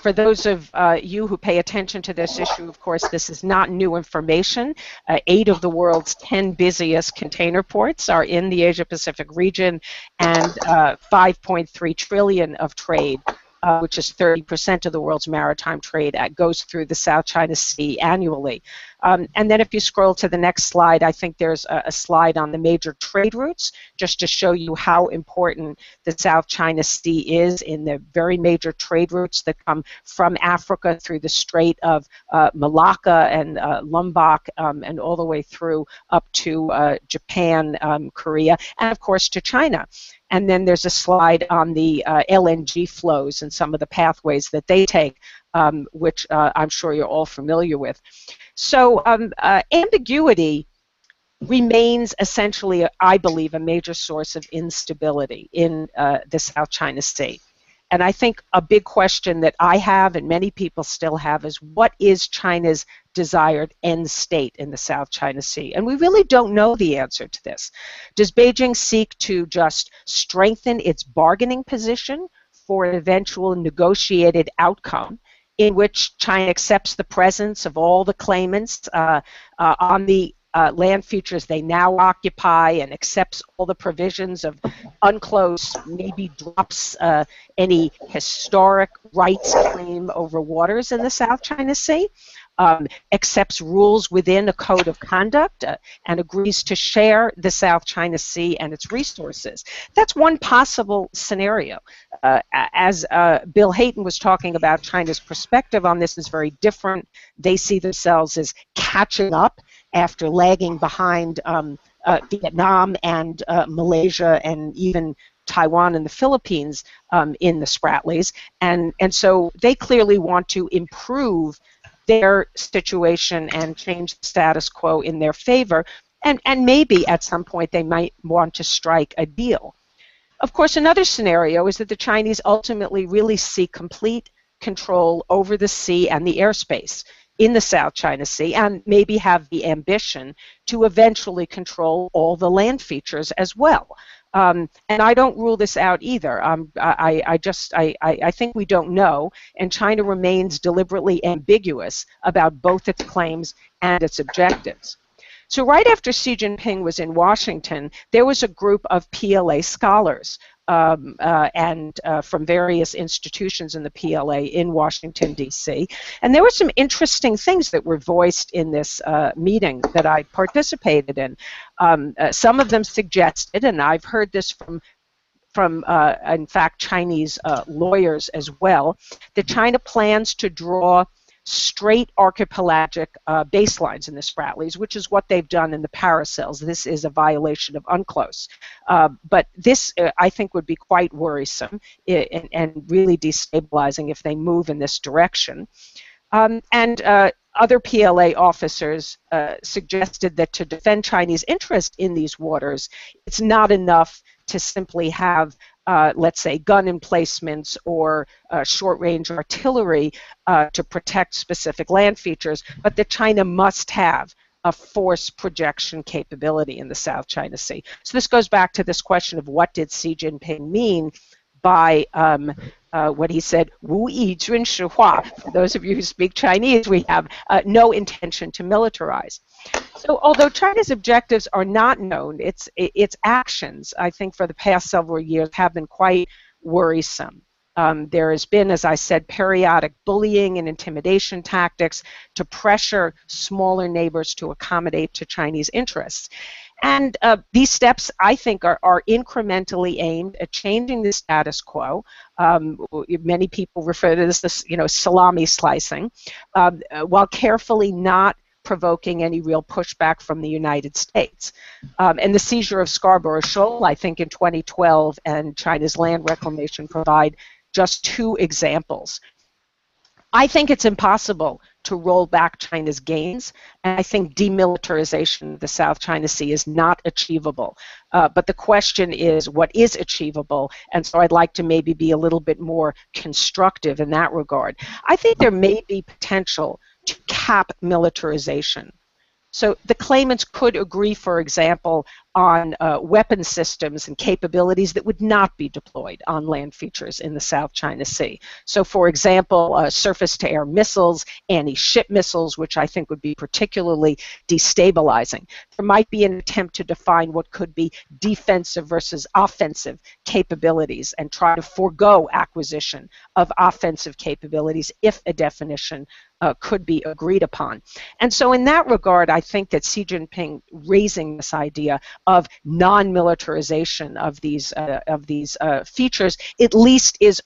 For those of you who pay attention to this issue, of course, this is not new information. 8 of the world's 10 busiest container ports are in the Asia-Pacific region, and 5.3 trillion of trade, which is 30% of the world's maritime trade, goes through the South China Sea annually. And then if you scroll to the next slide, I think there's a slide on the major trade routes, just to show you how important the South China Sea is in the very major trade routes that come from Africa through the Strait of Malacca and Lombok, and all the way through up to Japan, Korea, and of course to China. And then there's a slide on the LNG flows and some of the pathways that they take, which I'm sure you're all familiar with. So ambiguity remains essentially, I believe, a major source of instability in the South China Sea. And I think a big question that I have and many people still have is, what is China's desired end state in the South China Sea? And we really don't know the answer to this. Does Beijing seek to just strengthen its bargaining position for an eventual negotiated outcome in which China accepts the presence of all the claimants on the land features they now occupy, and accepts all the provisions of UNCLOS, maybe drops any historic rights claim over waters in the South China Sea, accepts rules within a code of conduct, and agrees to share the South China Sea and its resources? That's one possible scenario. As Bill Hayton was talking about, China's perspective on this is very different. They see themselves as catching up after lagging behind Vietnam and Malaysia and even Taiwan and the Philippines in the Spratlys, and so they clearly want to improve their situation and change the status quo in their favor, and maybe at some point they might want to strike a deal. Of course, another scenario is that the Chinese ultimately really seek complete control over the sea and the airspace in the South China Sea, and maybe have the ambition to eventually control all the land features as well. And I don't rule this out either. I think we don't know, and China remains deliberately ambiguous about both its claims and its objectives. So right after Xi Jinping was in Washington, there was a group of PLA scholars from various institutions in the PLA in Washington, D.C. And there were some interesting things that were voiced in this meeting that I participated in. Some of them suggested, and I've heard this from in fact, Chinese lawyers as well, that China plans to draw straight archipelagic baselines in the Spratlys, which is what they've done in the paracels. This is a violation of UNCLOS. But this, I think, would be quite worrisome and really destabilizing if they move in this direction. Other PLA officers suggested that to defend Chinese interest in these waters, it's not enough to simply have, let's say, gun emplacements or short-range artillery to protect specific land features, but that China must have a force projection capability in the South China Sea. So this goes back to this question of what did Xi Jinping mean by what he said, Wu Yi Jun Shi Hua. For those of you who speak Chinese, we have no intention to militarize. So although China's objectives are not known, its actions, I think, for the past several years have been quite worrisome. There has been, as I said, periodic bullying and intimidation tactics to pressure smaller neighbors to accommodate to Chinese interests. And these steps, I think, are incrementally aimed at changing the status quo. Many people refer to this as, salami slicing, while carefully not provoking any real pushback from the United States. And the seizure of Scarborough Shoal, I think, in 2012, and China's land reclamation provide just two examples. I think it's impossible to roll back China's gains, and I think demilitarization of the South China Sea is not achievable. But the question is, what is achievable? And so I'd like to maybe be a little bit more constructive in that regard. I think there may be potential to cap militarization. So the claimants could agree, for example, on weapon systems and capabilities that would not be deployed on land features in the South China Sea. So, for example, surface-to-air missiles, anti-ship missiles, which I think would be particularly destabilizing. There might be an attempt to define what could be defensive versus offensive capabilities and try to forego acquisition of offensive capabilities if a definition could be agreed upon. And so in that regard, I think that Xi Jinping raising this idea of non-militarization of these features at least is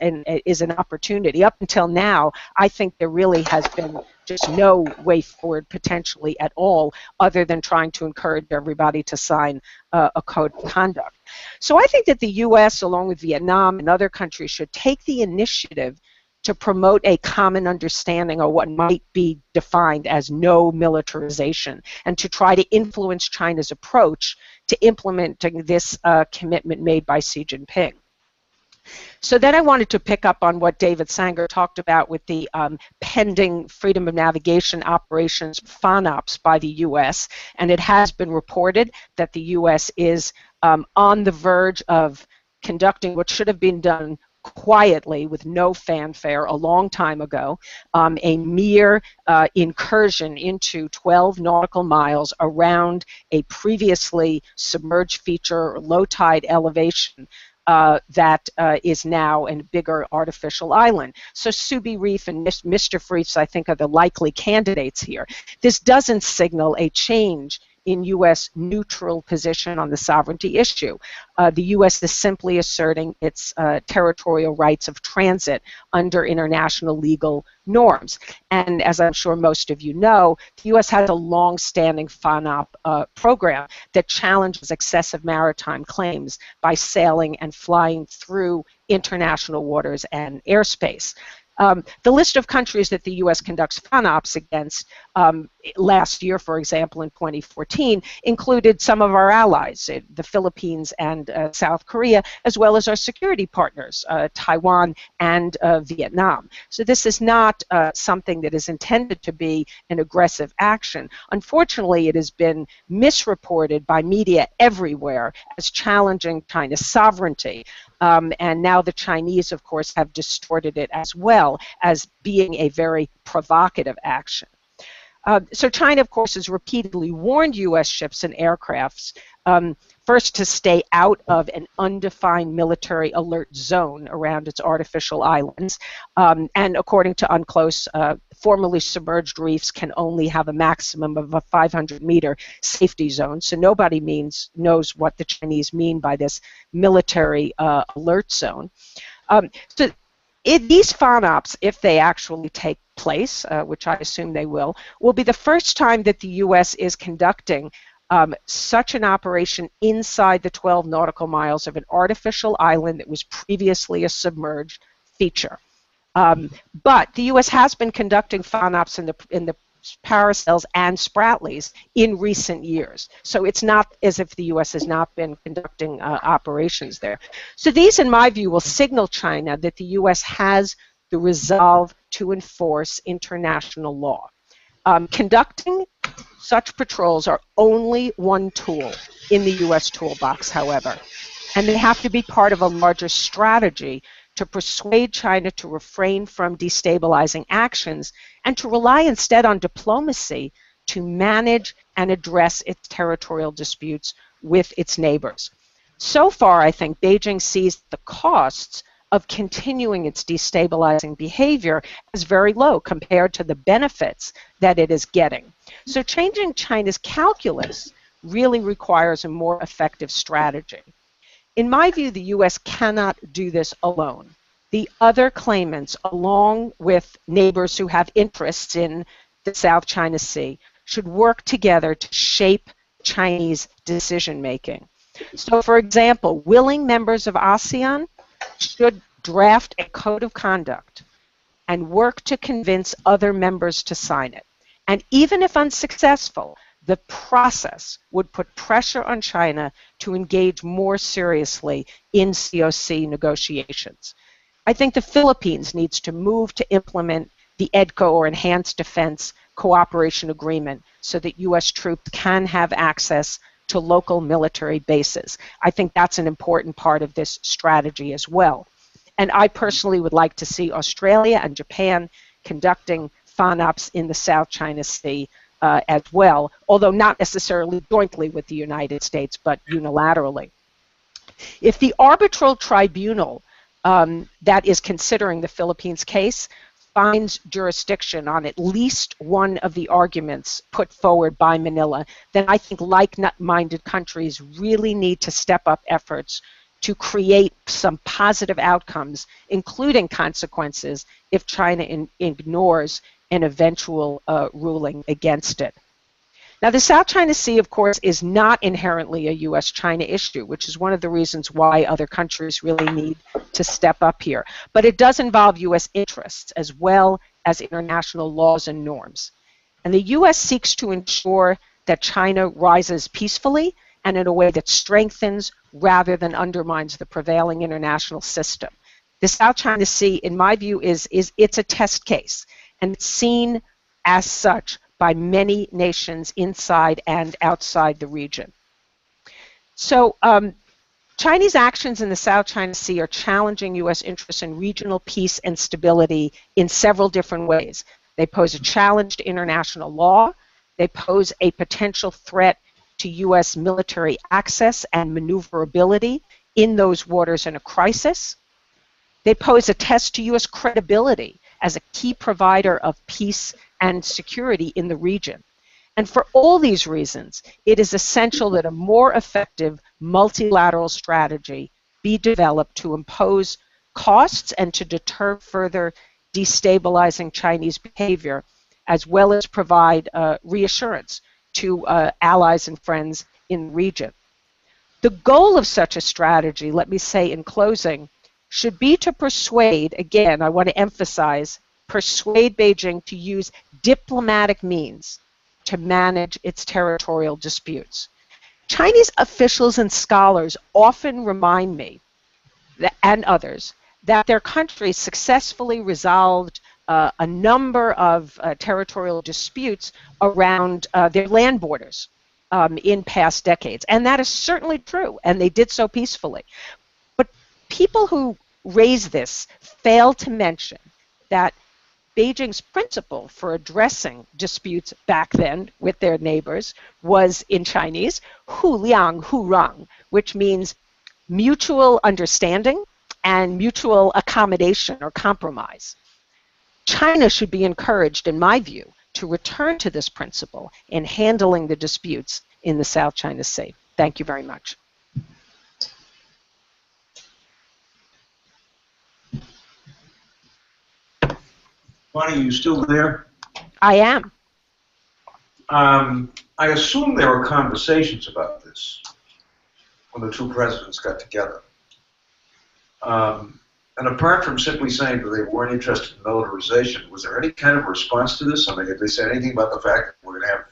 an opportunity. Up until now, I think there really has been just no way forward potentially at all, other than trying to encourage everybody to sign a code of conduct. So I think that the U.S., along with Vietnam and other countries, should take the initiative to promote a common understanding of what might be defined as no militarization, and to try to influence China's approach to implementing this commitment made by Xi Jinping. So then I wanted to pick up on what David Sanger talked about with the pending freedom of navigation operations, FONOPs, by the U.S., and it has been reported that the U.S. is on the verge of conducting what should have been done quietly with no fanfare a long time ago, a mere incursion into 12 nautical miles around a previously submerged feature, low tide elevation that is now a bigger artificial island. So Subi Reef and Mischief Reefs, I think, are the likely candidates here. This doesn't signal a change in U.S. neutral position on the sovereignty issue. The U.S. is simply asserting its territorial rights of transit under international legal norms. And as I'm sure most of you know, the U.S. has a long-standing FONOP program that challenges excessive maritime claims by sailing and flying through international waters and airspace. The list of countries that the U.S. conducts FONOPs against last year, for example, in 2014, included some of our allies, the Philippines and South Korea, as well as our security partners, Taiwan and Vietnam. So this is not something that is intended to be an aggressive action. Unfortunately, it has been misreported by media everywhere as challenging China's sovereignty. And now the Chinese, of course, have distorted it as well as being a very provocative action. So China, of course, has repeatedly warned U.S. ships and aircrafts first to stay out of an undefined military alert zone around its artificial islands. And according to UNCLOS, formerly submerged reefs can only have a maximum of a 500-meter safety zone. So nobody knows what the Chinese mean by this military alert zone. So these FONOPs, if they actually take place, which I assume they will be the first time that the U.S. is conducting such an operation inside the 12 nautical miles of an artificial island that was previously a submerged feature. But the U.S. has been conducting FONOPs in the Paracels and Spratlys in recent years. So it's not as if the U.S. has not been conducting operations there. So these, in my view, will signal China that the U.S. has the resolve to enforce international law. Conducting such patrols are only one tool in the U.S. toolbox, however, and they have to be part of a larger strategy to persuade China to refrain from destabilizing actions and to rely instead on diplomacy to manage and address its territorial disputes with its neighbors. So far, I think Beijing sees the costs of continuing its destabilizing behavior as very low compared to the benefits that it is getting. So changing China's calculus really requires a more effective strategy. In my view, the U.S. cannot do this alone. The other claimants, along with neighbors who have interests in the South China Sea, should work together to shape Chinese decision-making. So, for example, willing members of ASEAN should draft a code of conduct and work to convince other members to sign it. And even if unsuccessful, the process would put pressure on China to engage more seriously in COC negotiations. I think the Philippines needs to move to implement the EDCO, or Enhanced Defense Cooperation Agreement, so that U.S. troops can have access to local military bases. I think that's an important part of this strategy as well. And I personally would like to see Australia and Japan conducting FONOPs in the South China Sea as well, although not necessarily jointly with the United States, but unilaterally. If the arbitral tribunal that is considering the Philippines case finds jurisdiction on at least one of the arguments put forward by Manila, then I think like-minded countries really need to step up efforts to create some positive outcomes, including consequences if China ignores an eventual ruling against it. Now, the South China Sea, of course, is not inherently a U.S.-China issue, which is one of the reasons why other countries really need to step up here. But it does involve U.S. interests as well as international laws and norms. And the U.S. seeks to ensure that China rises peacefully and in a way that strengthens rather than undermines the prevailing international system. The South China Sea, in my view, it's a test case, and it's seen as such by many nations inside and outside the region. So Chinese actions in the South China Sea are challenging U.S. interests in regional peace and stability in several different ways. They pose a challenge to international law. They pose a potential threat to U.S. military access and maneuverability in those waters in a crisis. They pose a test to U.S. credibility as a key provider of peace and security in the region. And for all these reasons, it is essential that a more effective multilateral strategy be developed to impose costs and to deter further destabilizing Chinese behavior, as well as provide reassurance to allies and friends in the region. The goal of such a strategy, let me say in closing, should be to persuade, again, I want to emphasize, persuade Beijing to use diplomatic means to manage its territorial disputes. Chinese officials and scholars often remind me, and others, that their country successfully resolved a number of territorial disputes around their land borders in past decades. And that is certainly true, and they did so peacefully. But people who raise this fail to mention that Beijing's principle for addressing disputes back then with their neighbors was, in Chinese, hu liang hu rang, which means mutual understanding and mutual accommodation or compromise. China should be encouraged, in my view, to return to this principle in handling the disputes in the South China Sea. Thank you very much. Bonnie, you still there? I am. I assume there were conversations about this when the two presidents got together. And apart from simply saying that they weren't interested in militarization, was there any kind of response to this? I mean, did they say anything about the fact that we're going to have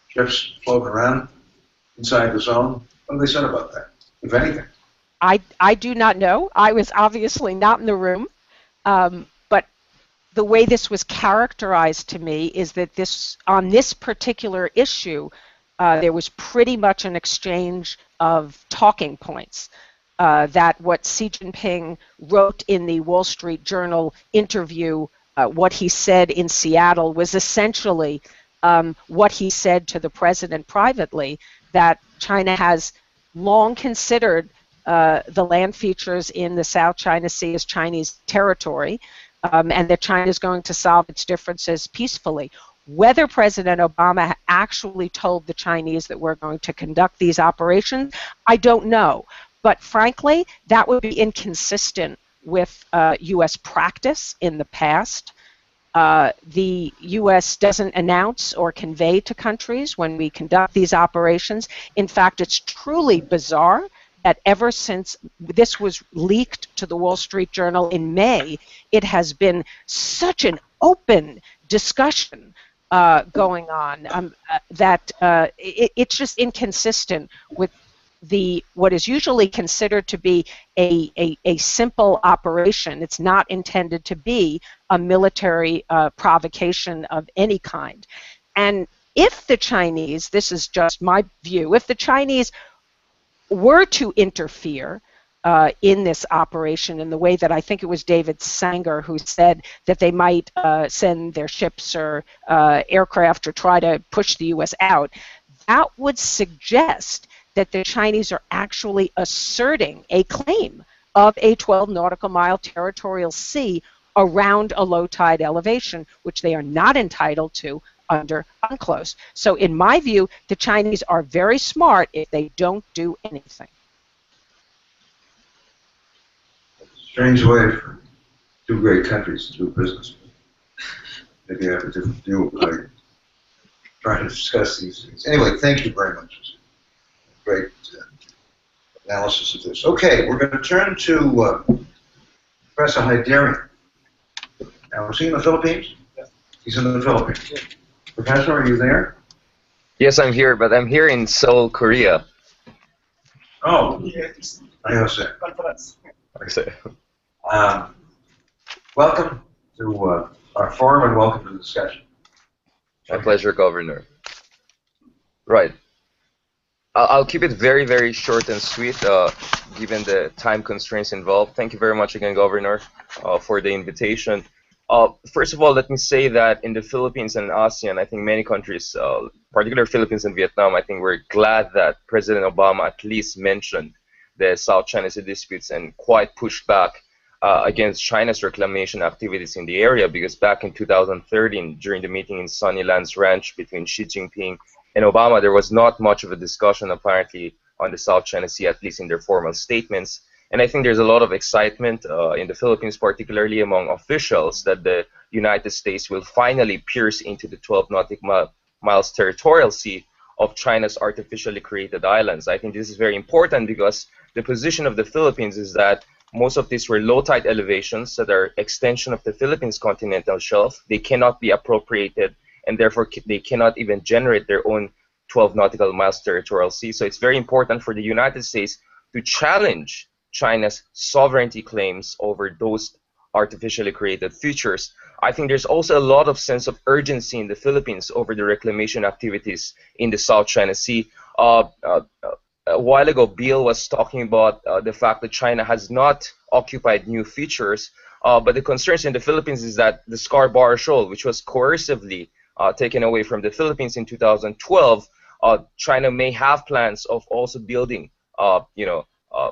ships floating around inside the zone? What have they said about that, if anything? I do not know. I was obviously not in the room. But the way this was characterized to me is that on this particular issue, there was pretty much an exchange of talking points. That what Xi Jinping wrote in the Wall Street Journal interview, what he said in Seattle, was essentially what he said to the president privately, that China has long considered the land features in the South China Sea as Chinese territory, and that China is going to solve its differences peacefully. Whether President Obama actually told the Chinese that we're going to conduct these operations, I don't know. But frankly, that would be inconsistent with U.S. practice in the past. The U.S. doesn't announce or convey to countries when we conduct these operations. In fact, it's truly bizarre that ever since this was leaked to the Wall Street Journal in May, it has been such an open discussion going on that it's just inconsistent with what is usually considered to be a simple operation. It's not intended to be a military provocation of any kind. And if the Chinese, this is just my view, if the Chinese were to interfere in this operation in the way that I think it was David Sanger who said that they might send their ships or aircraft or try to push the U.S. out, that would suggest that the Chinese are actually asserting a claim of a 12 nautical mile territorial sea around a low tide elevation, which they are not entitled to under UNCLOS. So in my view, the Chinese are very smart if they don't do anything. Strange way for two great countries to do business. Maybe have a different view of how you're trying to discuss these things. Anyway, thank you very much. Great analysis of this. Okay, we're going to turn to Professor Hydarian. Now, was he in the Philippines? Yes. He's in the Philippines. Yes. Professor, are you there? Yes, I'm here, but I'm here in Seoul, Korea. Oh, I see. Welcome to our forum and welcome to the discussion. My pleasure, Governor. Right. I'll keep it very, very short and sweet, given the time constraints involved. Thank you very much again, Governor, for the invitation. First of all, let me say that in the Philippines and ASEAN, I think many countries, particularly Philippines and Vietnam, I think we're glad that President Obama at least mentioned the South China Sea disputes and quite pushed back against China's reclamation activities in the area, because back in 2013, during the meeting in Sunnylands Ranch between Xi Jinping and Obama, there was not much of a discussion apparently on the South China Sea, at least in their formal statements. And I think there's a lot of excitement in the Philippines, particularly among officials, that the United States will finally pierce into the 12 nautical miles territorial sea of China's artificially created islands. I think this is very important because the position of the Philippines is that most of these were low tide elevations that are extension of the Philippines continental shelf. They cannot be appropriated and therefore they cannot even generate their own 12 nautical miles territorial sea. So it's very important for the United States to challenge China's sovereignty claims over those artificially created features. I think there's also a lot of sense of urgency in the Philippines over the reclamation activities in the South China Sea. A while ago, Bill was talking about the fact that China has not occupied new features, but the concerns in the Philippines is that the Scarborough Shoal, which was coercively taken away from the Philippines in 2012, China may have plans of also building,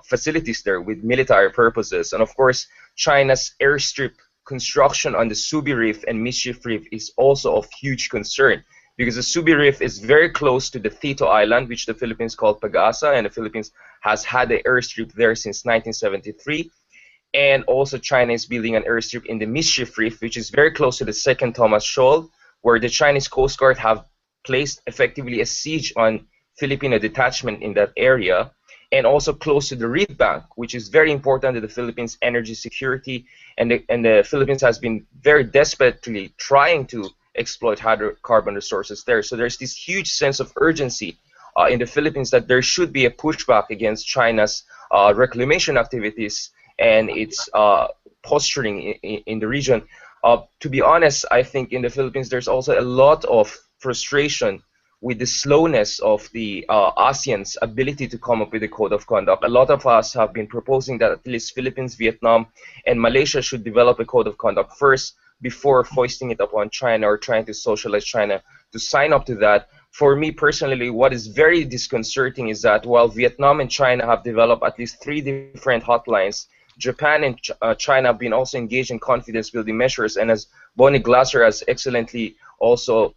facilities there with military purposes. And of course, China's airstrip construction on the Subi Reef and Mischief Reef is also of huge concern, because the Subi Reef is very close to the Tito Island, which the Philippines called Pag-asa, and the Philippines has had an airstrip there since 1973. And also China is building an airstrip in the Mischief Reef, which is very close to the Second Thomas Shoal, where the Chinese Coast Guard have placed effectively a siege on Filipino detachment in that area, and also close to the Reed Bank, which is very important to the Philippines' energy security, and the Philippines has been very desperately trying to exploit hydrocarbon resources there. So there's this huge sense of urgency in the Philippines that there should be a pushback against China's reclamation activities and its posturing in the region. To be honest, I think in the Philippines there's also a lot of frustration with the slowness of the ASEAN's ability to come up with a code of conduct. A lot of us have been proposing that at least Philippines, Vietnam, and Malaysia should develop a code of conduct first before foisting it upon China or trying to socialize China to sign up to that. For me personally, what is very disconcerting is that while Vietnam and China have developed at least 3 different hotlines, Japan and China have been also engaged in confidence-building measures, and as Bonnie Glasser has excellently also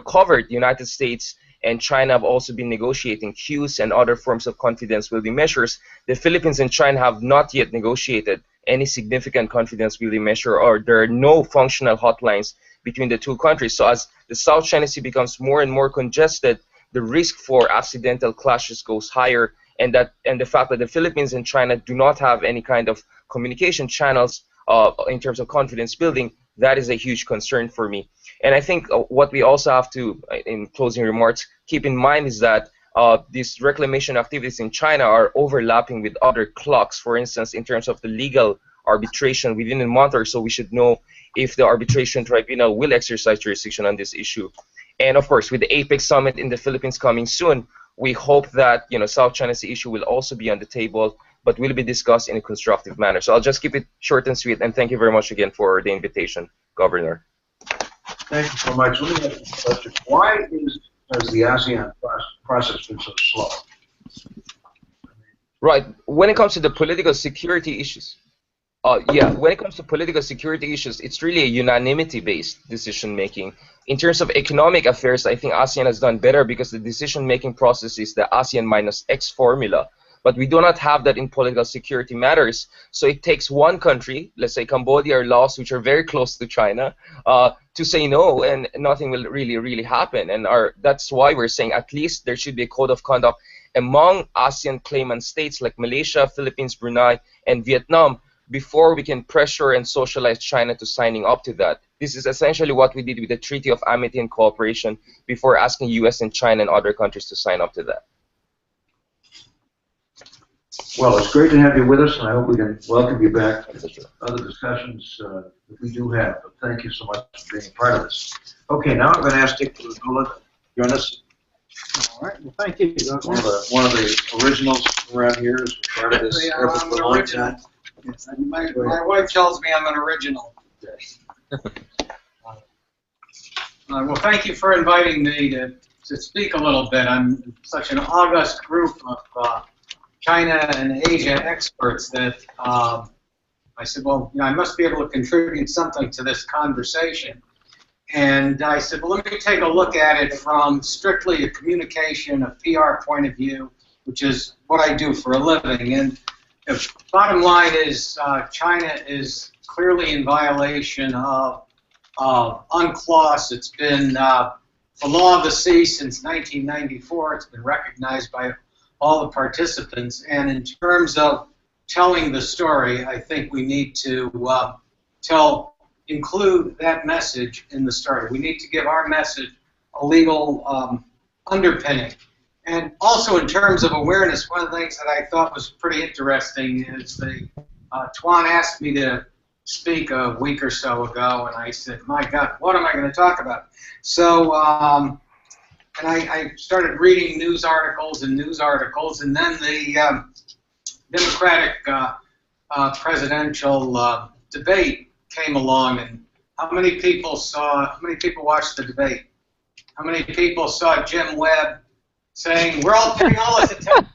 covered, the United States and China have also been negotiating queues and other forms of confidence-building measures. The Philippines and China have not yet negotiated any significant confidence-building measure, or there are no functional hotlines between the two countries. So as the South China Sea becomes more and more congested, the risk for accidental clashes goes higher, and the fact that the Philippines and China do not have any kind of communication channels in terms of confidence building, that is a huge concern for me. And I think what we also have to, in closing remarks, keep in mind is that these reclamation activities in China are overlapping with other clocks. For instance, in terms of the legal arbitration within a month or so, we should know if the arbitration tribunal will exercise jurisdiction on this issue. And of course, with the APEC summit in the Philippines coming soon, we hope that South China Sea issue will also be on the table, but will be discussed in a constructive manner. So I'll just keep it short and sweet, and thank you very much again for the invitation, Governor. Thank you so much. Let me ask you a question. Why has the ASEAN process been so slow? Right. When it comes to the political security issues, when it comes to political security issues, it's really a unanimity-based decision-making. In terms of economic affairs, I think ASEAN has done better because the decision-making process is the ASEAN minus X formula. But we do not have that in political security matters. So it takes one country, let's say Cambodia or Laos, which are very close to China, to say no, and nothing will really happen. And that's why we're saying at least there should be a code of conduct among ASEAN claimant states like Malaysia, Philippines, Brunei, and Vietnam before we can pressure and socialize China to signing up to that. This is essentially what we did with the Treaty of Amity and Cooperation before asking US and China and other countries to sign up to that. Well, it's great to have you with us, and I hope we can welcome you back to other discussions that we do have. But thank you so much for being part of this. Okay, now I'm going to ask Dick Lazola to join us. All right, well, thank you. One of the originals around here is part of this effort for a long time. Yes, my wife tells me I'm an original. Well, thank you for inviting me to speak a little bit. I'm such an august group of China and Asia experts that I said, well, I must be able to contribute something to this conversation. And I said, well, let me take a look at it from strictly a communication, a PR point of view, which is what I do for a living. And the bottom line is China is clearly in violation of UNCLOS. It's been the law of the sea since 1994. It's been recognized by all the participants. And in terms of telling the story, I think we need to tell include that message in the story. We need to give our message a legal underpinning. And also in terms of awareness, one of the things that I thought was pretty interesting is Tuan asked me to speak a week or so ago, and I said, my God, what am I going to talk about? So, and I started reading news articles, and then the Democratic presidential debate came along, and how many people watched the debate? How many people saw Jim Webb saying, we're all paying all this attention to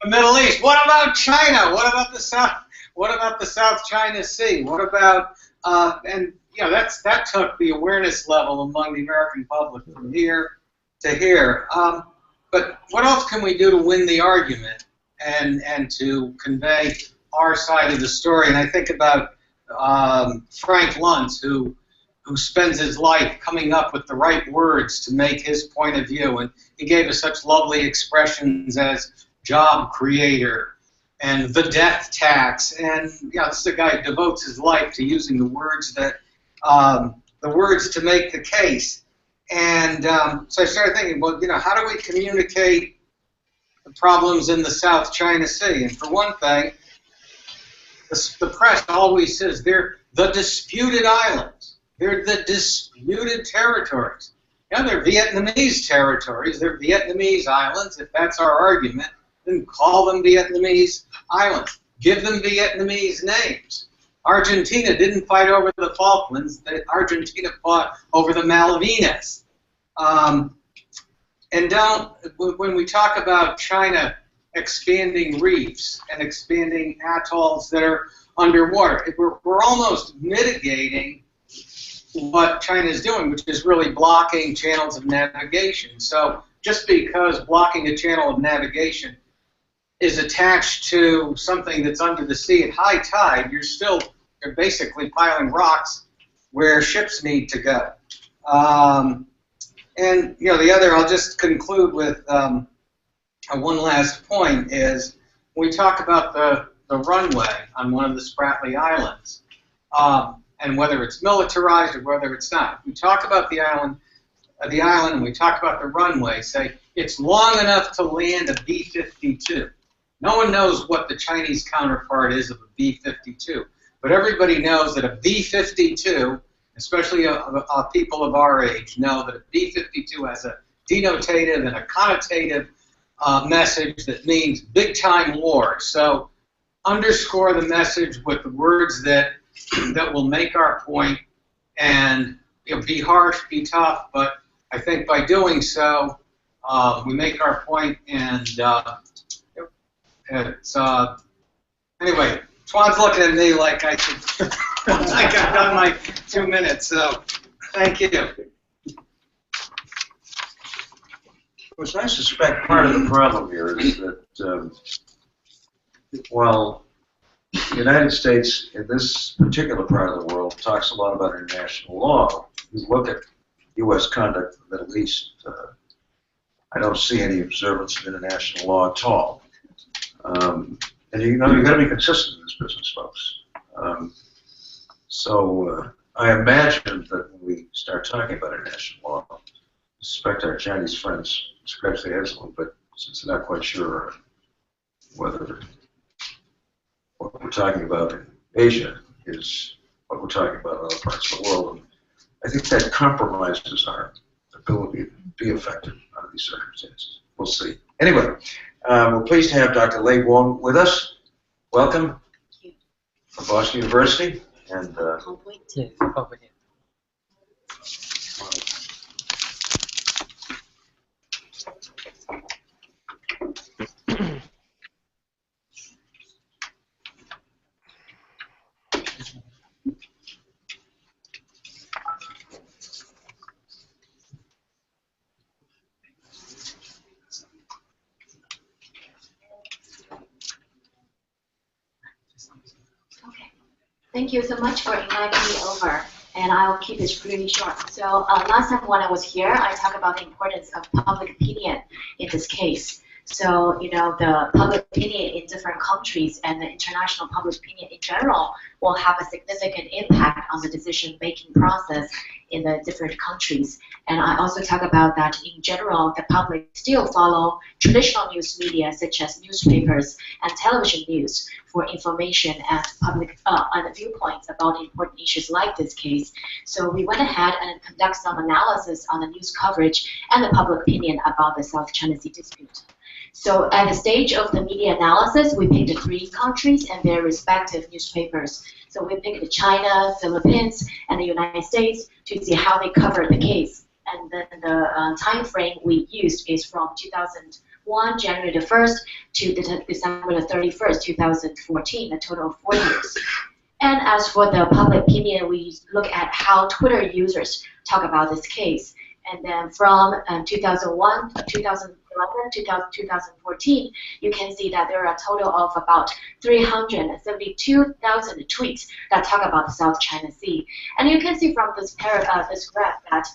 the Middle East? What about China? What about the South? What about the South China Sea? What about, and you know, that took the awareness level among the American public from here to here. But what else can we do to win the argument and to convey our side of the story? And I think about Frank Luntz, who spends his life coming up with the right words to make his point of view. And he gave us such lovely expressions as job creator and the death tax. And this is a guy who devotes his life to using the words that to make the case. And so I started thinking, well, how do we communicate the problems in the South China Sea? And for one thing, the press always says they're the disputed islands. They're the disputed territories. They're Vietnamese territories. They're Vietnamese islands. If that's our argument, then call them Vietnamese islands. Give them Vietnamese names. Argentina didn't fight over the Falklands. Argentina fought over the Malvinas. And when we talk about China expanding reefs and expanding atolls that are underwater, we're almost mitigating what China is doing, which is really blocking channels of navigation. So just because blocking a channel of navigation is attached to something that's under the sea at high tide, you're basically piling rocks where ships need to go. And the other, I'll just conclude with one last point, is when we talk about the runway on one of the Spratly Islands, and whether it's militarized or whether it's not. We talk about the island, and we talk about the runway, say it's long enough to land a B-52. No one knows what the Chinese counterpart is of a B-52, but everybody knows that a B-52, especially people of our age, know that a B-52 has a denotative and a connotative message that means big-time war. So underscore the message with the words that will make our point, and be harsh, be tough, but I think by doing so, we make our point, and it's anyway. Tuan's looking at me like I should, like I've done my 2 minutes. So thank you. Well, I suspect part of the problem here is that while the United States, in this particular part of the world, talks a lot about international law, you look at U.S. conduct in the Middle East, I don't see any observance of international law at all. And you've got to be consistent in this business, folks. So I imagine that when we start talking about international law, I suspect our Chinese friends scratch their heads a little bit, since they're not quite sure whether what we're talking about in Asia is what we're talking about in other parts of the world. And I think that compromises our ability to be effective under these circumstances. We'll see. Anyway, we're pleased to have Dr. Lei Wong with us. Welcome from Boston University. And Thank you so much for inviting me over, and I'll keep it pretty short. So last time when I was here, I talked about the importance of public opinion in this case. So, the public opinion in different countries and the international public opinion in general will have a significant impact on the decision-making process in the different countries. And I also talk about that in general, the public still follow traditional news media such as newspapers and television news for information and public and viewpoints about important issues like this case. So we went ahead and conduct some analysis on the news coverage and the public opinion about the South China Sea dispute. So at the stage of the media analysis, we picked 3 countries and their respective newspapers. So we picked China, Philippines, and the United States to see how they covered the case. And then the time frame we used is from 2001, January the 1st, to December the 31st, 2014, a total of 4 years. And as for the public opinion, we look at how Twitter users talk about this case. And then from 2001, 2011, 2014, you can see that there are a total of about 372,000 tweets that talk about the South China Sea. And you can see from this graph that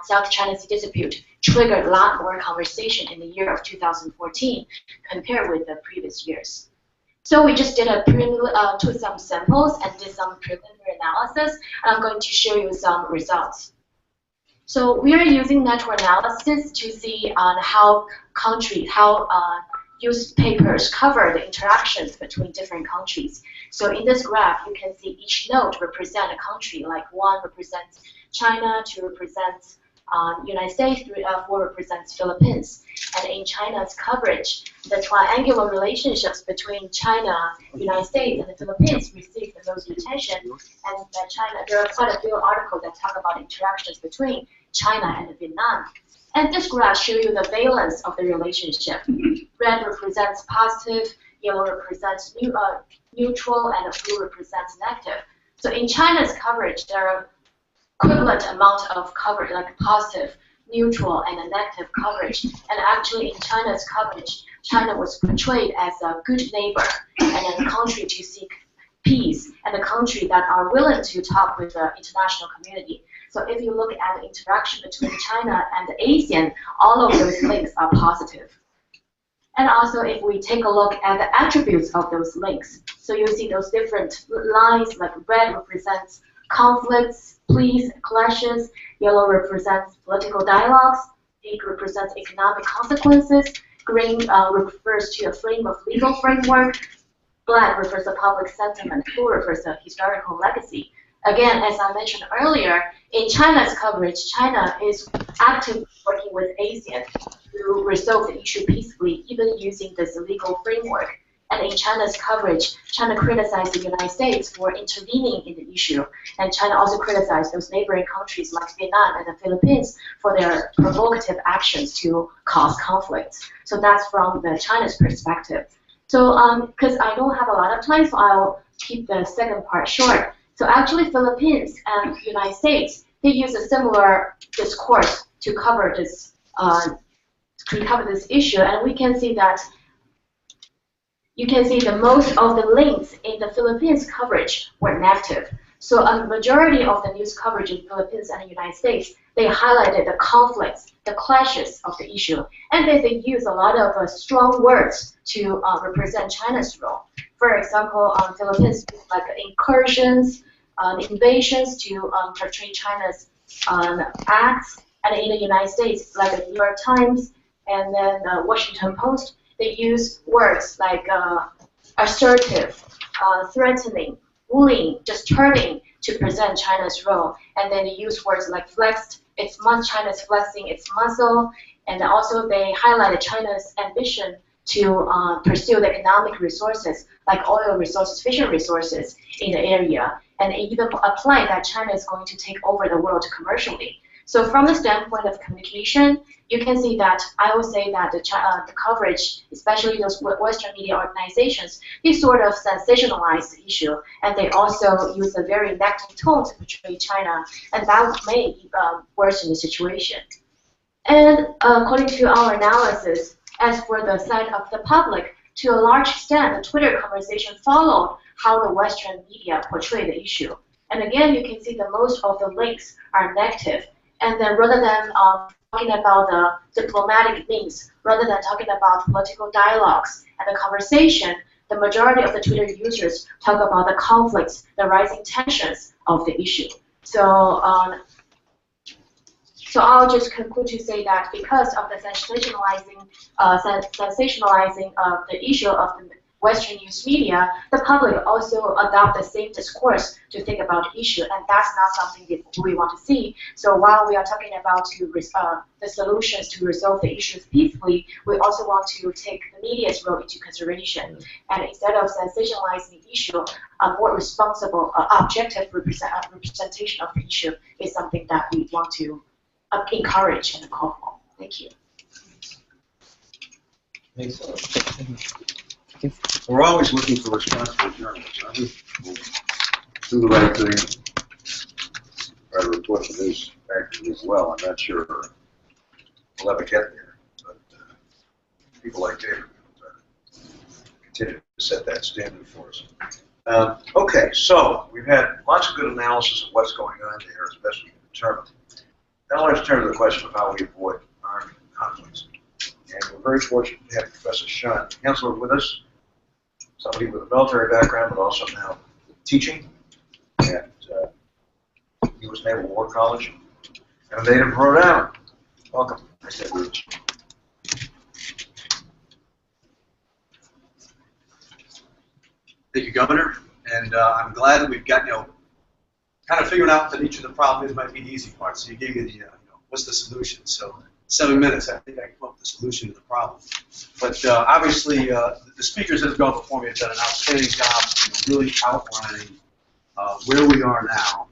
South China Sea dispute triggered a lot more conversation in the year of 2014 compared with the previous years. So we just did took some samples and did some preliminary analysis. And I'm going to show you some results. So we are using network analysis to see how newspapers cover the interactions between different countries. So in this graph, you can see each node represents a country, like 1 represents China, 2 represents United States, 4 represents Philippines. And in China's coverage, the triangular relationships between China, United States, and the Philippines receive the most attention. And there are quite a few articles that talk about interactions between China and Vietnam. And this graph shows you the valence of the relationship. Red represents positive, yellow represents neutral, and blue represents negative. So in China's coverage, there are equivalent amount of coverage, like positive, neutral, and a negative coverage. And actually in China's coverage, China was portrayed as a good neighbor and a country to seek peace, and a country that are willing to talk with the international community. So if you look at the interaction between China and the ASEAN, all of those links are positive. And also if we take a look at the attributes of those links, so you see those different lines, like red represents conflicts, pleas, clashes, yellow represents political dialogues, pink represents economic consequences, green refers to a frame of legal framework, black refers to public sentiment, blue refers to historical legacy. Again, as I mentioned earlier, in China's coverage, China is actively working with ASEAN to resolve the issue peacefully, even using this legal framework. And in China's coverage, China criticized the United States for intervening in the issue. And China also criticized those neighboring countries like Vietnam and the Philippines for their provocative actions to cause conflicts. So that's from the China's perspective. So because I don't have a lot of time, so I'll keep the second part short. So actually, Philippines and the United States, they use a similar discourse to cover this issue, and we can see that you can see that most of the links in the Philippines coverage were negative. So a majority of the news coverage in the Philippines and the United States, they highlighted the conflicts, the clashes of the issue, and they use a lot of strong words to represent China's role. For example, Philippines like incursions, invasions to portray China's acts, and in the United States, like the New York Times and then the Washington Post, they use words like assertive, threatening, bullying, disturbing to present China's role. And then they use words like flexed, China's flexing its muscle, and also they highlighted China's ambition to pursue the economic resources like oil resources, fishing resources in the area, and even applied that China is going to take over the world commercially. So from the standpoint of communication, you can see that I would say that the coverage, especially those Western media organizations, they sort of sensationalize the issue, and they also use a very negative tone to portray China, and that may worsen the situation. And according to our analysis, as for the side of the public, to a large extent, the Twitter conversation followed how the Western media portray the issue. And again, you can see that most of the links are negative. And then rather than talking about the diplomatic means rather than talking about political dialogues and the conversation. The majority of the Twitter users talk about the conflicts, the rising tensions of the issue. So I'll just conclude to say that because of the sensationalizing of the issue of the Western news media, the public also adopt the same discourse to think about the issue, and that's not something that we want to see. So while we are talking about the solutions to resolve the issues peacefully, we also want to take the media's role into consideration. And instead of sensationalizing the issue, a more responsible, objective representation of the issue is something that we want to encourage and call for. Thank you. We're always looking for responsible journalists. I think we'll do the right thing, try to report the news accurately as well. I'm not sure we'll ever get there, but people like David continue to set that standard for us. Okay, so we've had lots of good analysis of what's going on there as best we can determine. Now let's turn to the question of how we avoid armed conflicts. And we're very fortunate to have Professor Sean Hansler with us, somebody with a military background, but also now teaching at U.S. Naval War College, and a native of Rhode Island. Welcome. Nice to have you with us. Thank you, Governor. And I'm glad that we've got, kind of figured out that each of the problem is might be the easy part. So you gave me the, what's the solution? So 7 minutes, I think I come up with the solution to the problem. But obviously, the speakers that have gone before me have done an outstanding job, really outlining where we are now.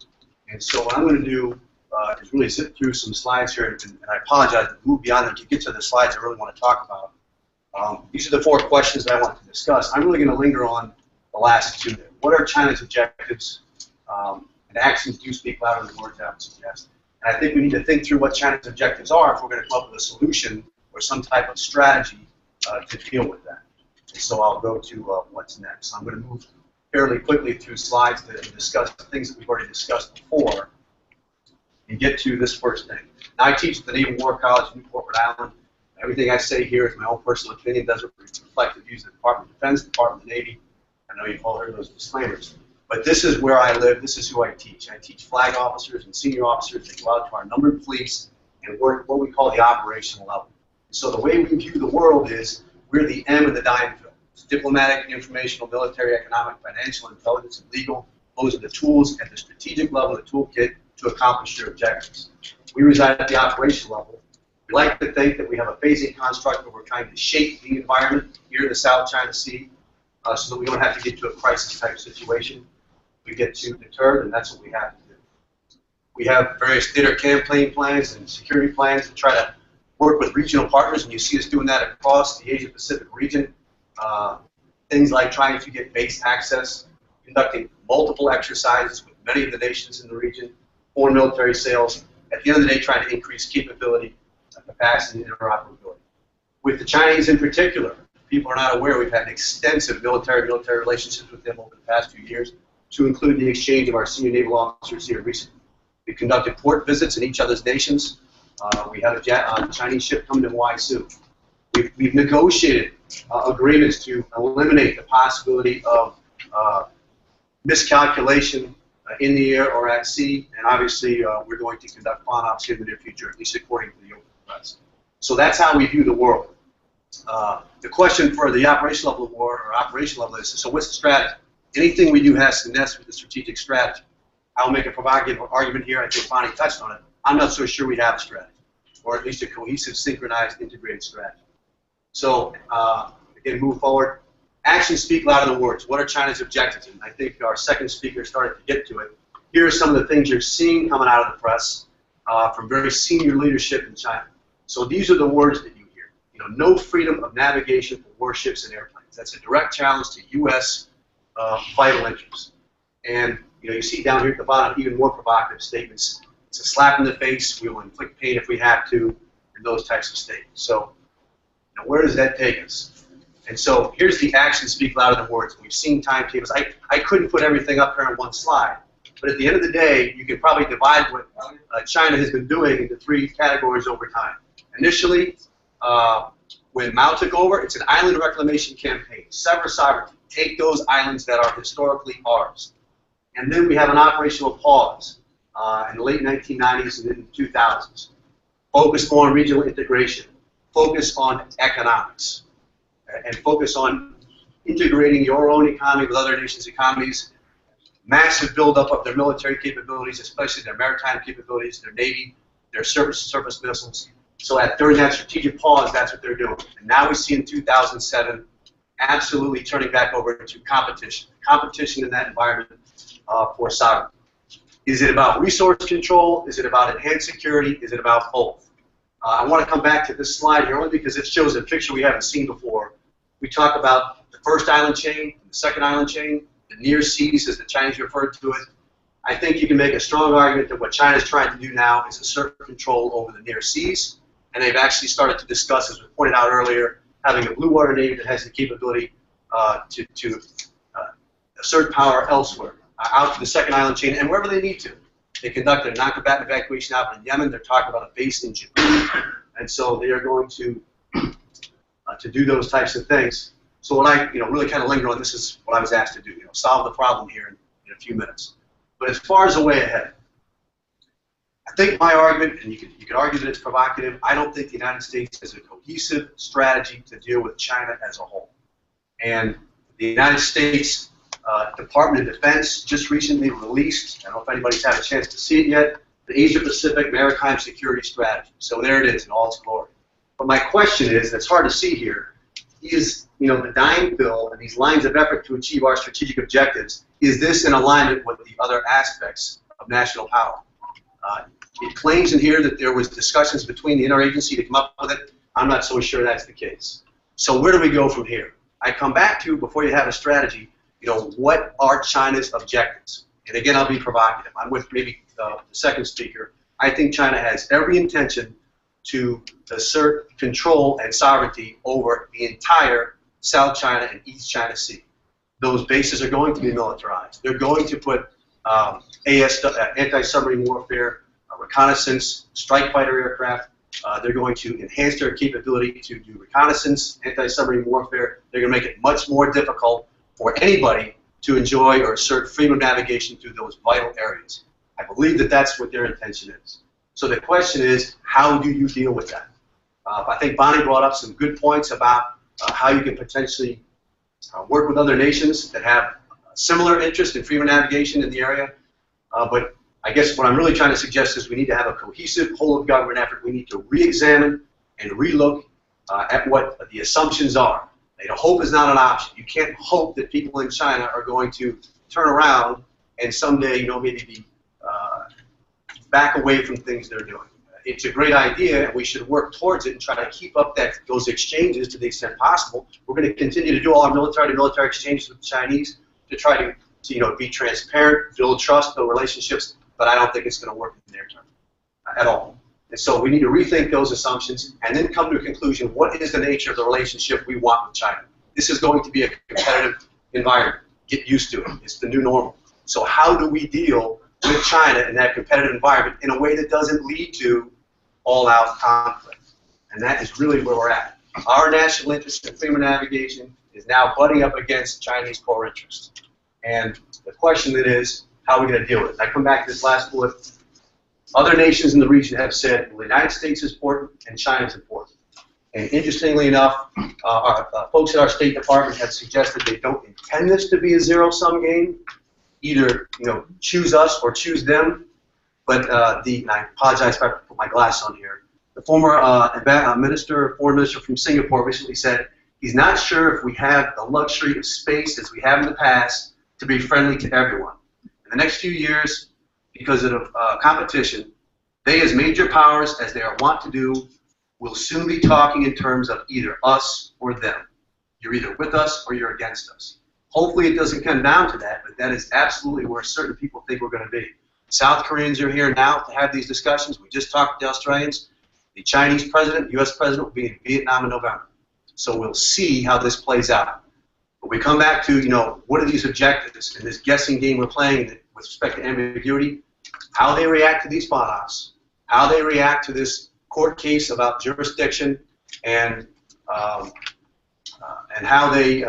And so what I'm going to do is really zip through some slides here, and I apologize to move beyond them to get to the slides I really want to talk about. These are the 4 questions that I want to discuss. I'm really going to linger on the last 2 there. What are China's objectives? And actions do speak louder than words, I would suggest. And I think we need to think through what China's objectives are if we're going to come up with a solution or some type of strategy to deal with that. And so I'll go to what's next. I'm going to move fairly quickly through slides to discuss the things that we've already discussed before and get to this first thing. Now, I teach at the Naval War College in Newport, Rhode Island. Everything I say here is my own personal opinion. It doesn't reflect the views of the Department of Defense, the Department of the Navy. I know you've all heard those disclaimers. But this is where I live. This is who I teach. I teach flag officers and senior officers that go out to our numbered fleets and work what we call the operational level. So the way we view the world is we're the M in the dime fill. It's diplomatic, informational, military, economic, financial, intelligence, and legal. Those are the tools at the strategic level of the toolkit to accomplish your objectives. We reside at the operational level. We like to think that we have a phasing construct where we're trying to shape the environment here in the South China Sea so that we don't have to get to a crisis type situation. We get to deter, and that's what we have to do. We have various theater campaign plans and security plans to try to work with regional partners, and you see us doing that across the Asia-Pacific region. Things like trying to get base access, conducting multiple exercises with many of the nations in the region, foreign military sales. At the end of the day, trying to increase capability, capacity, and interoperability. With the Chinese in particular, people are not aware we've had extensive military relationships with them over the past few years, to include the exchange of our senior naval officers here recently. We conducted port visits in each other's nations. We had a Chinese ship come to Waisu. We've negotiated agreements to eliminate the possibility of miscalculation in the air or at sea, and obviously we're going to conduct FONOPs here in the near future, at least according to the open press. So that's how we view the world. The question for the operational level of war, or operational level, is, so what's the strategy? Anything we do has to nest with the strategic strategy. I'll make a provocative argument here. I think Bonnie touched on it. I'm not so sure we have a strategy, or at least a cohesive, synchronized, integrated strategy. So, again, move forward. Actions speak louder than words. What are China's objectives? And I think our second speaker started to get to it. Here are some of the things you're seeing coming out of the press from very senior leadership in China. So these are the words that you hear. No freedom of navigation for warships and airplanes. That's a direct challenge to U.S. Vital interests. And you see down here at the bottom even more provocative statements. It's a slap in the face. We will inflict pain if we have to, and those types of statements. So where does that take us? And so here's the actions speak louder than words. We've seen timetables. I couldn't put everything up here on one slide, But at the end of the day, you can probably divide what China has been doing into three categories over time. Initially, when Mao took over, it's an island reclamation campaign. Sever sovereignty. Take those islands that are historically ours. And then we have an operational pause in the late 1990s and in the 2000s. Focus more on regional integration. Focus on economics. And focus on integrating your own economy with other nations' economies. Massive buildup of their military capabilities, especially their maritime capabilities, their navy, their surface missiles. So during that strategic pause, that's what they're doing. And now we see in 2007, absolutely turning back over to competition. Competition in that environment for sovereignty. Is it about resource control? Is it about enhanced security? Is it about both? I want to come back to this slide here only because it shows a picture we haven't seen before. We talk about the first island chain, the second island chain, the near seas, as the Chinese referred to it. I think you can make a strong argument that what China is trying to do now is assert control over the near seas, and they've actually started to discuss, as was pointed out earlier, having a blue water navy that has the capability to assert power elsewhere, out to the second island chain, and wherever they need to. They conducted a non-combatant evacuation out in Yemen. They're talking about a base in Djibouti, and so they are going to do those types of things. So what I really kind of linger on, this is what I was asked to do, solve the problem here in a few minutes. But as far as the way ahead, I think my argument, and you could argue that it's provocative, I don't think the United States has a cohesive strategy to deal with China as a whole. And the United States Department of Defense just recently released, I don't know if anybody's had a chance to see it yet, the Asia-Pacific Maritime Security Strategy. So there it is in all its glory. But my question is, and it's hard to see here, is the dying bill and these lines of effort to achieve our strategic objectives, is this in alignment with the other aspects of national power? It claims in here that there was discussions between the interagency to come up with it. I'm not so sure that's the case. So where do we go from here? I come back to, before you have a strategy, what are China's objectives? And again, I'll be provocative. I'm with maybe the second speaker. I think China has every intention to assert control and sovereignty over the entire South China and East China Sea. Those bases are going to be militarized. They're going to put anti-submarine warfare, reconnaissance, strike fighter aircraft. They're going to enhance their capability to do reconnaissance, anti-submarine warfare. They're going to make it much more difficult for anybody to enjoy or assert freedom of navigation through those vital areas. I believe that that's what their intention is. So the question is, how do you deal with that? I think Bonnie brought up some good points about how you can potentially work with other nations that have similar interest in freedom of navigation in the area. But I guess what I'm really trying to suggest is we need to have a cohesive whole-of-government effort. We need to re-examine and re-look at what the assumptions are. Hope is not an option. You can't hope that people in China are going to turn around and someday, maybe be back away from things they're doing. It's a great idea, and we should work towards it and try to keep up those exchanges to the extent possible. We're going to continue to do all our military-to-military exchanges with the Chinese to try to be transparent, build trust, build relationships, but I don't think it's going to work in the near term at all. And so we need to rethink those assumptions and then come to a conclusion. What is the nature of the relationship we want with China? This is going to be a competitive environment. Get used to it. It's the new normal. So how do we deal with China in that competitive environment in a way that doesn't lead to all-out conflict? And that is really where we're at. Our national interest in freedom of navigation is now butting up against Chinese core interests. And the question then is, how are we going to deal with it? I come back to this last bullet. Other nations in the region have said, well, the United States is important and China is important. And interestingly enough, our folks at our State Department have suggested they don't intend this to be a zero-sum game. Either choose us or choose them. But and I apologize if I put my glass on here. The former foreign minister from Singapore recently said he's not sure if we have the luxury of space as we have in the past to be friendly to everyone. In the next few years, because of competition, they as major powers, as they are wont to do, will soon be talking in terms of either us or them. You're either with us or you're against us. Hopefully it doesn't come down to that, but that is absolutely where certain people think we're going to be. South Koreans are here now to have these discussions. We just talked to the Australians. The Chinese president, the U.S. president will be in Vietnam in November. So we'll see how this plays out. But we come back to, what are these objectives? And this guessing game we're playing that with respect to ambiguity, how they react to these spot-offs, how they react to this court case about jurisdiction, and how they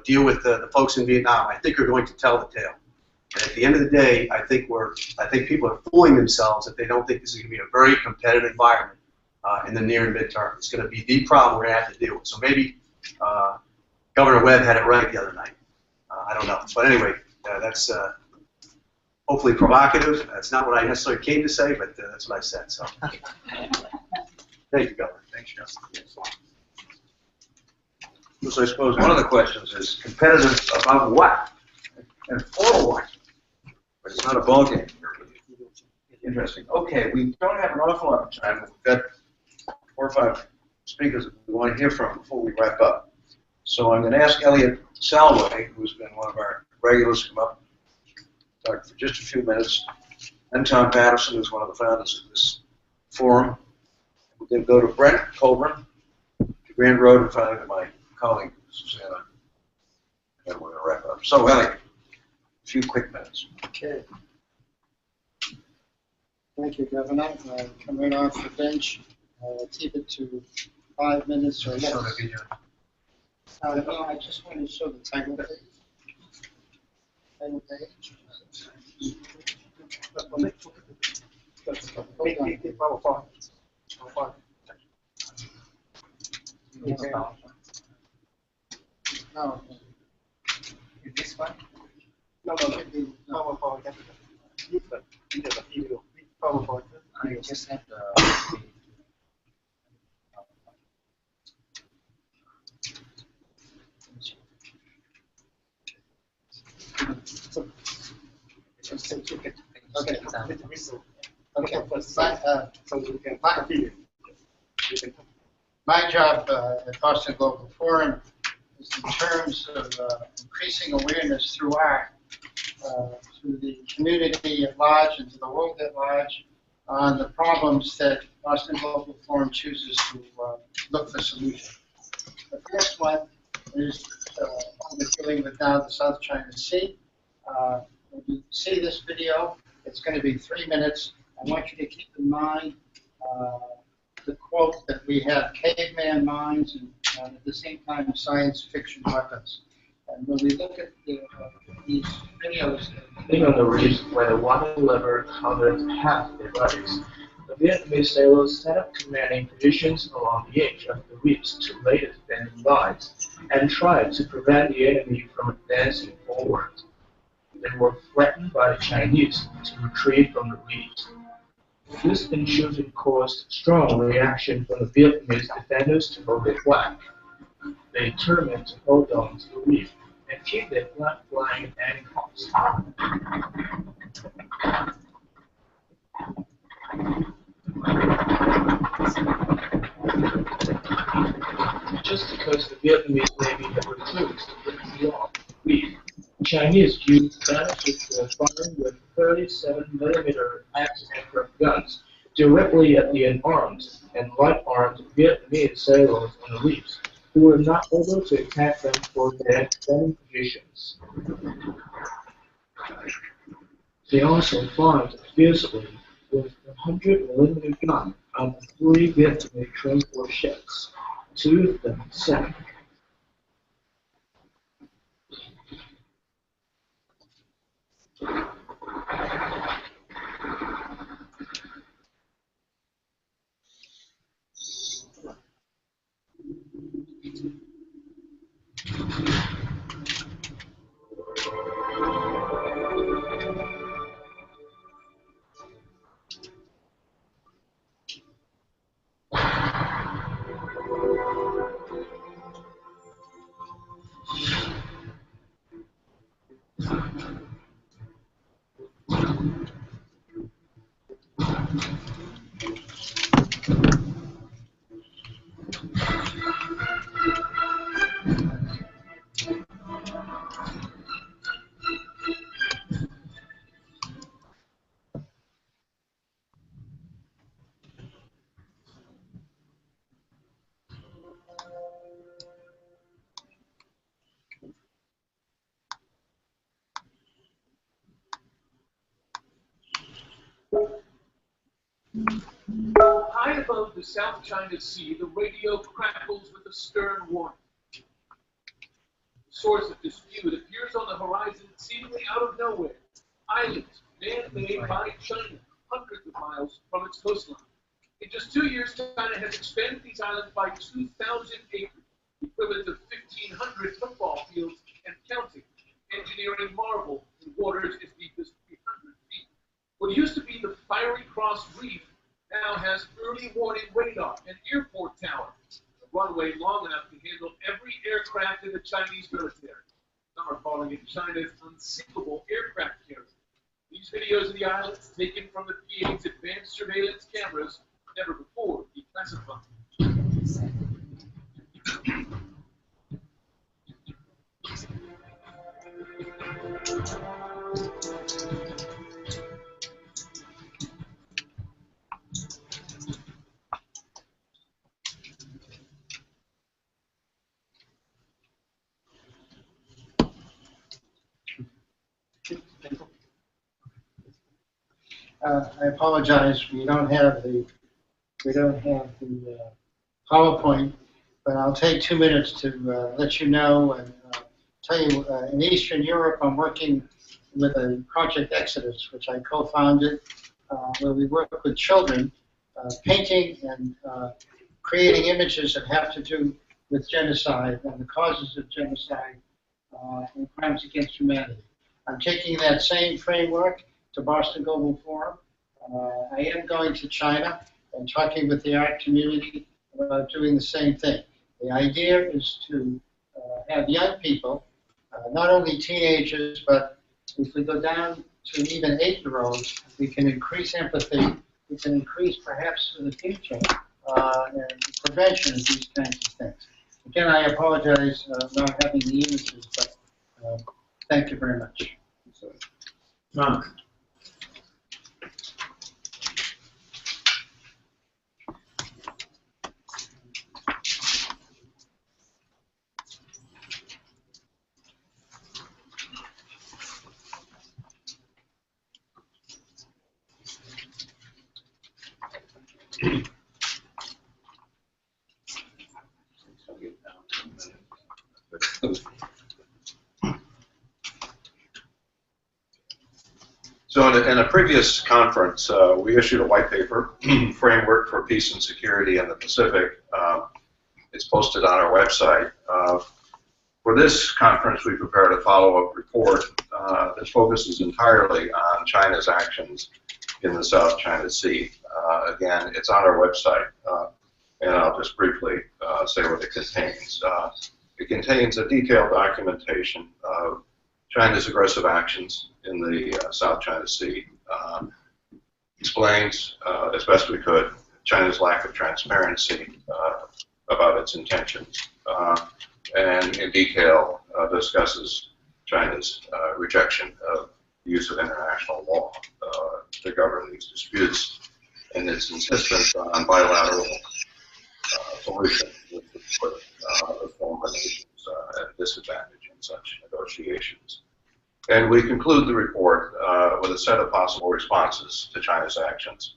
deal with the folks in Vietnam, I think are going to tell the tale. And at the end of the day, I think people are fooling themselves if they don't think this is going to be a very competitive environment in the near and midterm. It's going to be the problem we're going to have to deal with. So maybe Governor Webb had it right the other night. I don't know. But anyway, that's hopefully provocative. That's not what I necessarily came to say, but that's what I said. So thank you, Governor. Thanks, Justin. So I suppose one of the questions is competitive about what and for what? But it's not a ball game. Interesting. Okay, we don't have an awful lot of time. We've got 4 or 5 speakers that we want to hear from before we wrap up. So I'm going to ask Elliot Salway, who's been one of our regulars, to come up, talk for just a few minutes. And Tom Patterson, who's one of the founders of this forum. We're going to go to Brent Colburn, to Grand Road, and finally to my colleague, Susanna. And we're going to wrap up. So, Elliot, a few quick minutes. Okay. Thank you, Governor. Come right off the bench. Keep it to 5 minutes or less. No, I just want to show the title page. Title page. No. This one? No, PowerPoint. PowerPoint. I just have the. Okay. My job at Boston Global Forum is in terms of increasing awareness through art to the community at large and to the world at large on the problems that Boston Global Forum chooses to look for solutions. The first one is we're dealing with now the South China Sea. When you see this video, it's going to be 3 minutes. I want you to keep in mind the quote that we have caveman minds and at the same time science fiction weapons. And when we look at these videos, Being on the reefs where the water level covered half their bodies, the Vietnamese sailors set up commanding positions along the edge of the reefs to lay the defending lines and tried to prevent the enemy from advancing forward. They were threatened by the Chinese to retreat from the reefs. This intrusion caused strong reaction from the Vietnamese defenders to hold their flag. They determined to hold on to the reef and keep their flag flying at any cost. Just because the Vietnamese Navy had refused to bring beyond the reef, the Chinese used battleships firing with 37mm anti-aircraft guns directly at the unarmed and light-armed Vietnamese sailors on the reefs, who were not able to attack them for their defending positions. They also fired fiercely with 100mm gun on 3 Vietnamese transport ships. 2 of them sank. High above the South China Sea, the radio crackles with a stern warning. The source of dispute appears on the horizon seemingly out of nowhere. Islands man-made by China, hundreds of miles from its coastline. In just 2 years, China has expanded these islands by 2,000 acres, equivalent of 1,500 football fields and counting, engineering marvel in waters as deep as 300 feet. What used to be the Fiery Cross Reef now has early warning radar and airport tower, a runway long enough to handle every aircraft in the Chinese military. Some are calling it China's unsinkable aircraft carrier. These videos of the islands, taken from the PA's advanced surveillance cameras, never before declassified. I apologize, we don't have the PowerPoint, but I'll take 2 minutes to let you know and tell you. In Eastern Europe, I'm working with a Project Exodus, which I co-founded, where we work with children, painting and creating images that have to do with genocide and the causes of genocide and crimes against humanity. I'm taking that same framework to Boston Global Forum. I am going to China and talking with the art community about doing the same thing. The idea is to have young people, not only teenagers, but if we go down to even 8-year-olds, we can increase empathy, we can increase perhaps in the future and prevention of these kinds of things. Again, I apologize not having the images, but thank you very much. Mark. So in a previous conference, we issued a white paper, Framework for Peace and Security in the Pacific. It's posted on our website. For this conference, we prepared a follow-up report that focuses entirely on China's actions in the South China Sea. Again, it's on our website, and I'll just briefly say what it contains. It contains a detailed documentation of China's aggressive actions in the South China Sea. Explains, as best we could, China's lack of transparency about its intentions, and in detail discusses China's rejection of the use of international law to govern these disputes, and its insistence on bilateral solutions which would put the former nations at a disadvantage in such negotiations. And we conclude the report with a set of possible responses to China's actions.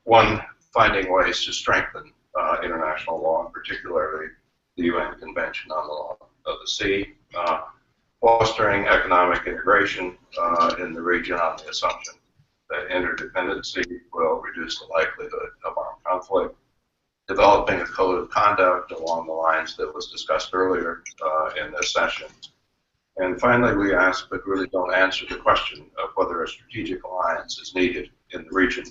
One, finding ways to strengthen international law, and particularly the UN Convention on the Law of the Sea, fostering economic integration in the region on the assumption that interdependency will reduce the likelihood of armed conflict, developing a code of conduct along the lines that was discussed earlier in this session. And finally, we ask, but really don't answer the question of whether a strategic alliance is needed in the region.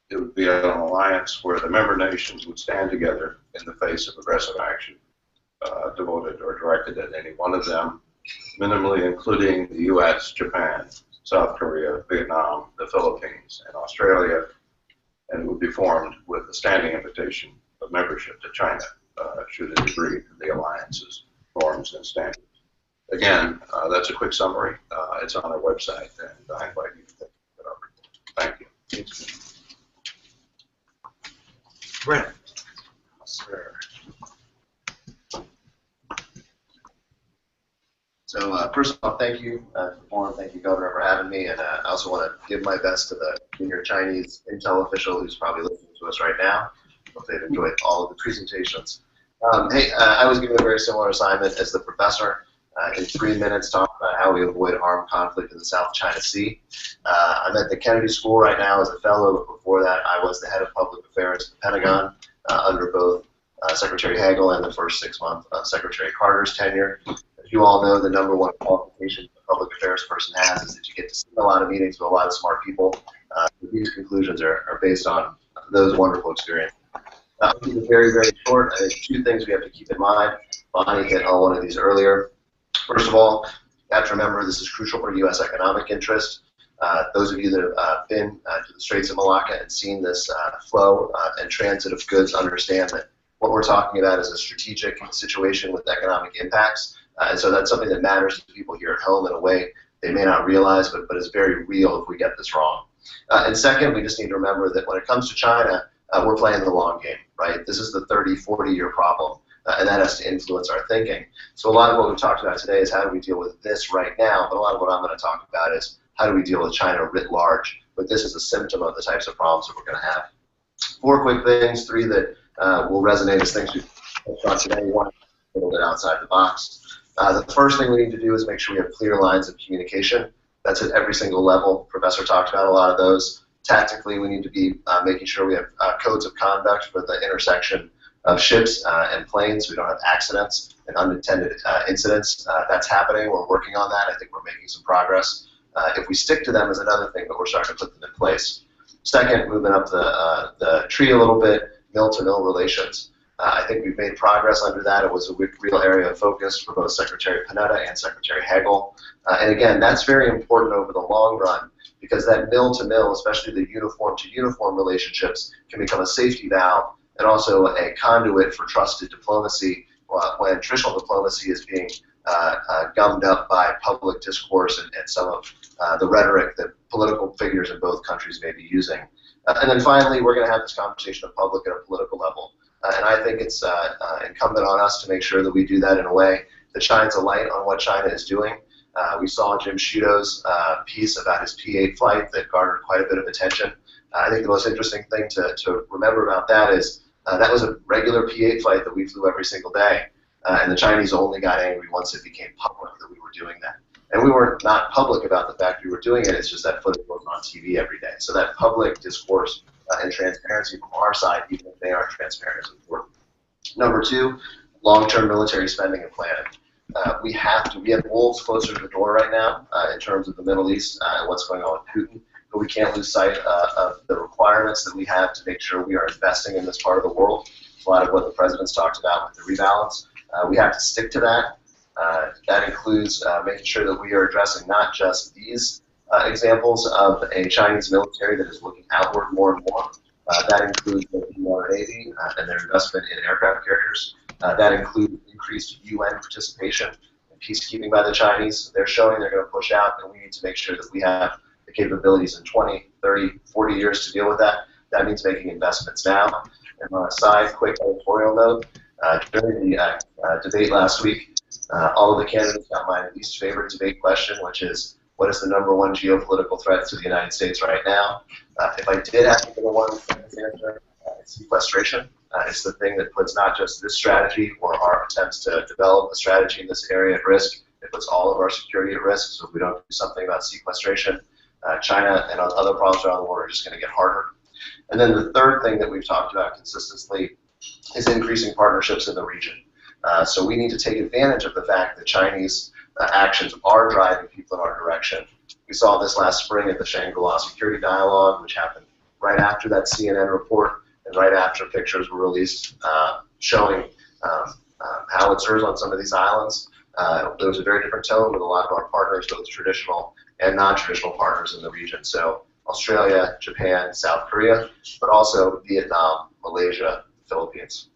It would be an alliance where the member nations would stand together in the face of aggressive action devoted or directed at any one of them, minimally including the US, Japan, South Korea, Vietnam, the Philippines, and Australia, and would be formed with a standing invitation of membership to China, should it agree to the alliance's norms and standards. Again, that's a quick summary. It's on our website, and I invite you to take it up. Thank you. Brent. Sir. So first of all, thank you for the forum. Thank you, Governor, for having me. And I also want to give my best to the junior Chinese intel official who's probably listening to us right now. Hope they've enjoyed all of the presentations. I was given a very similar assignment as the professor. In 3 minutes, talk about how we avoid armed conflict in the South China Sea. I'm at the Kennedy School right now as a fellow, but before that, I was the head of public affairs at the Pentagon under both Secretary Hagel and the first 6 months of Secretary Carter's tenure. As you all know, the #1 qualification a public affairs person has is that you get to sit in a lot of meetings with a lot of smart people. These conclusions are based on those wonderful experiences. I'll keep it very, very short. I think 2 things we have to keep in mind. Bonnie hit on one of these earlier. First of all, you have to remember this is crucial for U.S. economic interest. Those of you that have been to the Straits of Malacca and seen this flow and transit of goods understand that what we're talking about is a strategic situation with economic impacts. And so that's something that matters to people here at home in a way they may not realize, but is very real if we get this wrong. And second, we just need to remember that when it comes to China, we're playing the long game, right? This is the 30, 40-year problem. And that has to influence our thinking. So a lot of what we've talked about today is how do we deal with this right now, but a lot of what I'm going to talk about is how do we deal with China writ large. But this is a symptom of the types of problems that we're going to have. 4 quick things, 3 that will resonate as things we've talked about today, 1 a little bit outside the box. The first thing we need to do is make sure we have clear lines of communication. That's at every single level. Professor talked about a lot of those. Tactically, we need to be making sure we have codes of conduct for the intersection of ships and planes, so we don't have accidents and unintended incidents. That's happening. We're working on that. I think we're making some progress. If we stick to them is another thing, but we're starting to put them in place. Second, moving up the tree a little bit, mill-to-mill relations. I think we've made progress under that. It was a real area of focus for both Secretary Panetta and Secretary Hagel. And again, that's very important over the long run because that mill-to-mill, especially the uniform-to-uniform relationships, can become a safety valve and also a conduit for trusted diplomacy when traditional diplomacy is being gummed up by public discourse and some of the rhetoric that political figures in both countries may be using. And then finally, we're going to have this conversation in public at a political level. And I think it's incumbent on us to make sure that we do that in a way that shines a light on what China is doing. We saw Jim Sciutto's piece about his P-8 flight that garnered quite a bit of attention. I think the most interesting thing to remember about that is that was a regular P-8 flight that we flew every single day, and the Chinese only got angry once it became public that we were doing that. And we were not public about the fact we were doing it, it's just that footage was on TV every day. So that public discourse and transparency from our side, even if they aren't transparent, is important. Number 2, long-term military spending and planning. We have wolves closer to the door right now in terms of the Middle East and what's going on with Putin. But we can't lose sight of the requirements that we have to make sure we are investing in this part of the world. A lot of what the president's talked about with the rebalance. We have to stick to that. That includes making sure that we are addressing not just these examples of a Chinese military that is looking outward more and more. That includes the U.S. Navy and their investment in aircraft carriers. That includes increased UN participation in peacekeeping by the Chinese. They're showing they're going to push out, and we need to make sure that we have the capabilities in 20, 30, 40 years to deal with that. That means making investments now. And on a side, quick editorial note, during the debate last week, all of the candidates got my least favorite debate question, which is, what is the #1 geopolitical threat to the United States right now? If I did have to give a one sentence answer, it's sequestration. It's the thing that puts not just this strategy or our attempts to develop a strategy in this area at risk, it puts all of our security at risk. So if we don't do something about sequestration, China and other problems around the world are just going to get harder. And then the third thing that we've talked about consistently is increasing partnerships in the region. So we need to take advantage of the fact that Chinese actions are driving people in our direction. We saw this last spring at the Shangri-La Security Dialogue, which happened right after that CNN report and right after pictures were released showing howitzers on some of these islands. There was a very different tone with a lot of our partners, both traditional and non-traditional partners in the region. So Australia, Japan, South Korea, but also Vietnam, Malaysia, Philippines.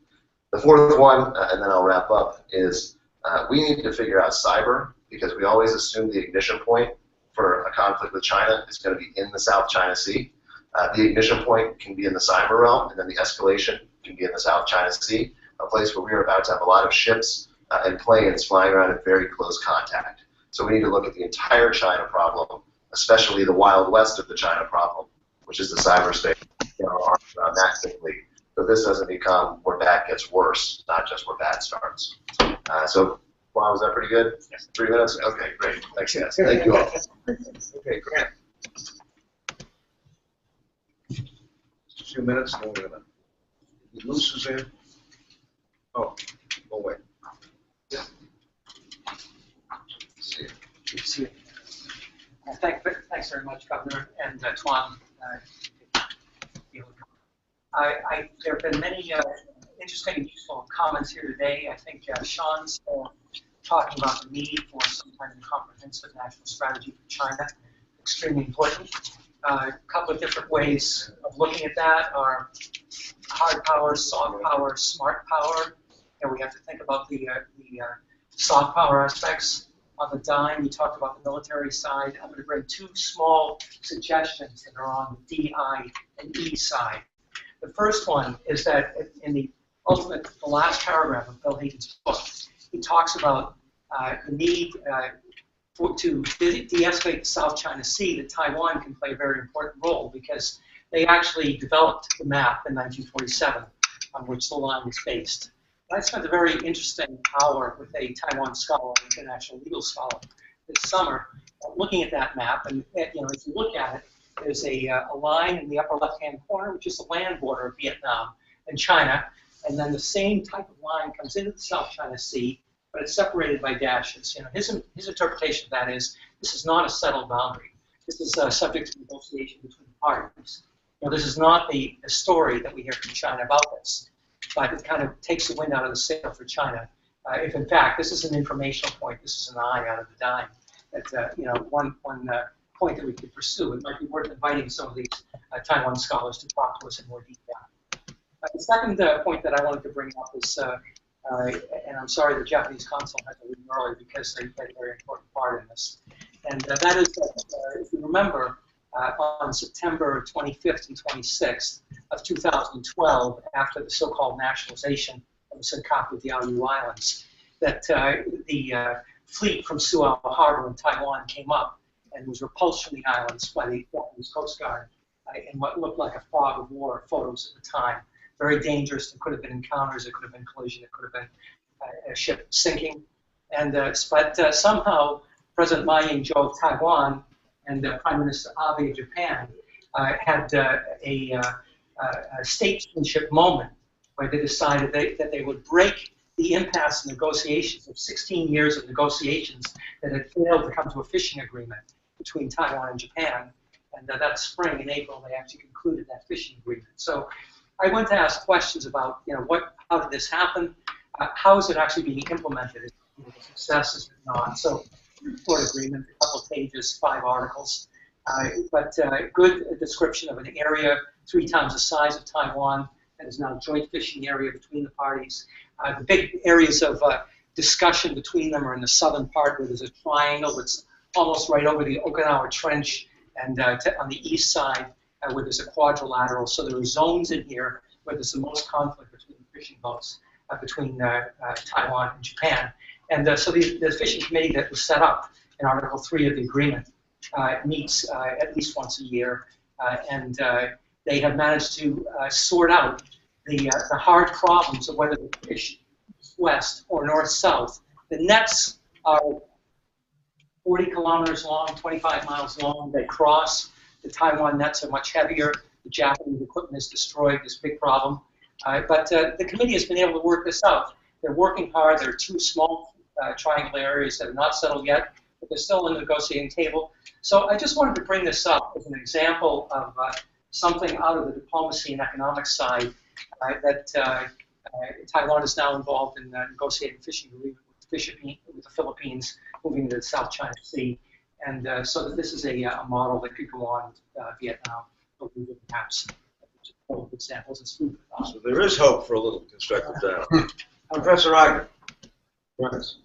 The fourth one, and then I'll wrap up, is we need to figure out cyber, because we always assume the ignition point for a conflict with China is going to be in the South China Sea. The ignition point can be in the cyber realm, and then the escalation can be in the South China Sea, a place where we are about to have a lot of ships and planes flying around in very close contact. So we need to look at the entire China problem, especially the wild west of the China problem, which is the cyberspace, get our arms around climactically, so this doesn't become where bad gets worse, not just where bad starts. So, wow, was that pretty good? Yes. 3 minutes? Okay, great. Thanks, guys. Thank you all. Okay, Grant. Just a few minutes, no, wait a minute. Did you lose Suzanne? Oh, go away. See you. Thanks very much, Governor, and Tuan. There have been many interesting and useful comments here today. I think Sean's talking about the need for some kind of comprehensive national strategy for China, extremely important. A couple of different ways of looking at that are hard power, soft power, smart power. And we have to think about the soft power aspects on the dime. We talked about the military side. I'm going to bring two small suggestions that are on the DI and E side. The first one is that in the last paragraph of Bill Hayden's book, he talks about the need to de-escalate the South China Sea, that Taiwan can play a very important role because they actually developed the map in 1947 on which the line was based. I spent a very interesting hour with a Taiwan scholar, an international legal scholar, this summer, looking at that map. And if you look at it, there's a line in the upper left-hand corner, which is the land border of Vietnam and China. And then the same type of line comes into the South China Sea, but it's separated by dashes. His interpretation of that is this is not a settled boundary. This is subject to negotiation between the parties. This is not the story that we hear from China about this, but it kind of takes the wind out of the sail for China. If in fact this is an informational point, this is an eye out of the dime. That one point that we could pursue. It might be worth inviting some of these Taiwan scholars to talk to us in more detail. The second point that I wanted to bring up is, and I'm sorry the Japanese consul had to leave early because they played a very important part in this, and that is that, if you remember, on September 25th and 26th of 2012, after the so-called nationalization of the Senkaku Diaoyu Islands, that the fleet from Suao Harbor in Taiwan came up and was repulsed from the islands by the Japanese Coast Guard in what looked like a fog of war photos at the time. Very dangerous. There could have been encounters. There could have been collision. There could have been a ship sinking. And but somehow President Ma Ying-jeou of Taiwan and Prime Minister Abe of Japan had a statesmanship moment where they decided that they would break the impasse negotiations of 16 years of negotiations that had failed to come to a fishing agreement between Taiwan and Japan. And that spring, in April, they actually concluded that fishing agreement. So I went to ask questions about, how did this happen? How is it actually being implemented? Is it a success? Is it not? So, short agreement, a couple of pages, 5 articles, but good description of an area 3 times the size of Taiwan that is now a joint fishing area between the parties. The big areas of discussion between them are in the southern part where there's a triangle that's almost right over the Okinawa Trench, and on the east side where there's a quadrilateral. So there are zones in here where there's the most conflict between fishing boats between Taiwan and Japan. And so the fishing committee that was set up in Article 3 of the agreement meets at least once a year, and they have managed to sort out the hard problems of whether to fish west or north-south. The nets are 40 kilometers long, 25 miles long. They cross. The Taiwan nets are much heavier. The Japanese equipment is destroyed. This big problem. But the committee has been able to work this out. They're working hard. There are 2 small triangle areas that are not settled yet, but they're still on the negotiating table. So I just wanted to bring this up as an example of something out of the diplomacy and economic side that Taiwan is now involved in negotiating fishing agreement with the Philippines, moving to the South China Sea. And so that this is a model that could go on with Vietnam, but we would perhaps hold examples as food for thought. So there is hope for a little constructive dialogue. Professor Iger. Yes.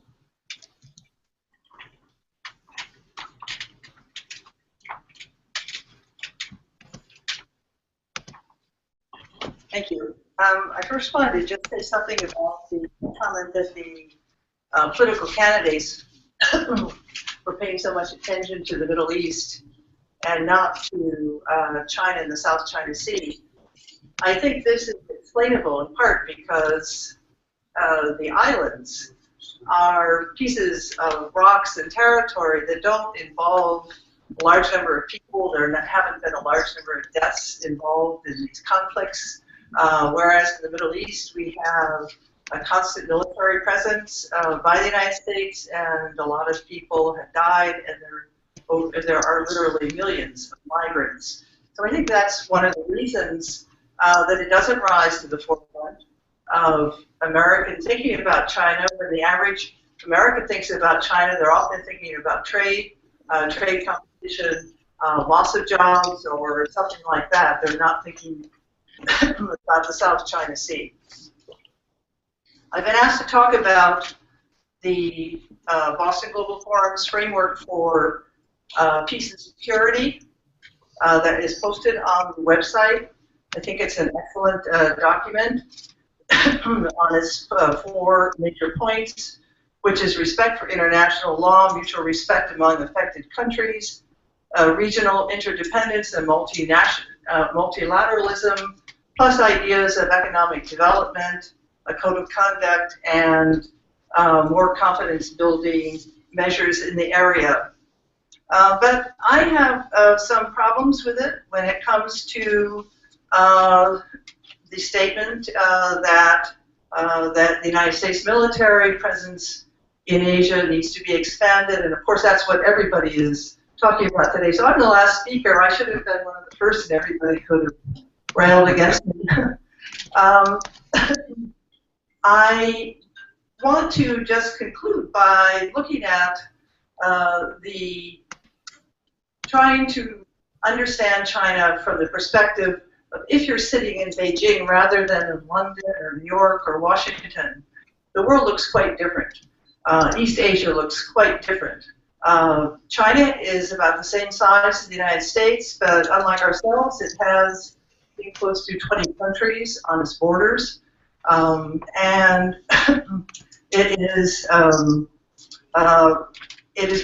Thank you. I first wanted to just say something about the comment that the political candidates were paying so much attention to the Middle East and not to China and the South China Sea. I think this is explainable in part because the islands are pieces of rocks and territory that don't involve a large number of people. Haven't been a large number of deaths involved in these conflicts. Whereas in the Middle East, we have a constant military presence by the United States, and a lot of people have died, and there are literally millions of migrants. So I think that's one of the reasons that it doesn't rise to the forefront of American thinking about China. When the average American thinks about China, they're often thinking about trade, trade competition, loss of jobs, or something like that. They're not thinking about the South China Sea. I've been asked to talk about the Boston Global Forum's framework for peace and security that is posted on the website. I think it's an excellent document on its 4 major points, which is respect for international law, mutual respect among affected countries, regional interdependence and multilateralism, plus ideas of economic development, a code of conduct, and more confidence-building measures in the area. But I have some problems with it when it comes to the statement that the United States military presence in Asia needs to be expanded, and of course that's what everybody is talking about today. So I'm the last speaker. I should have been one of the first, and everybody could have railed against me. I want to just conclude by looking at trying to understand China from the perspective of if you're sitting in Beijing rather than in London or New York or Washington, the world looks quite different. East Asia looks quite different. China is about the same size as the United States, but unlike ourselves, it has close to 20 countries on its borders. And it is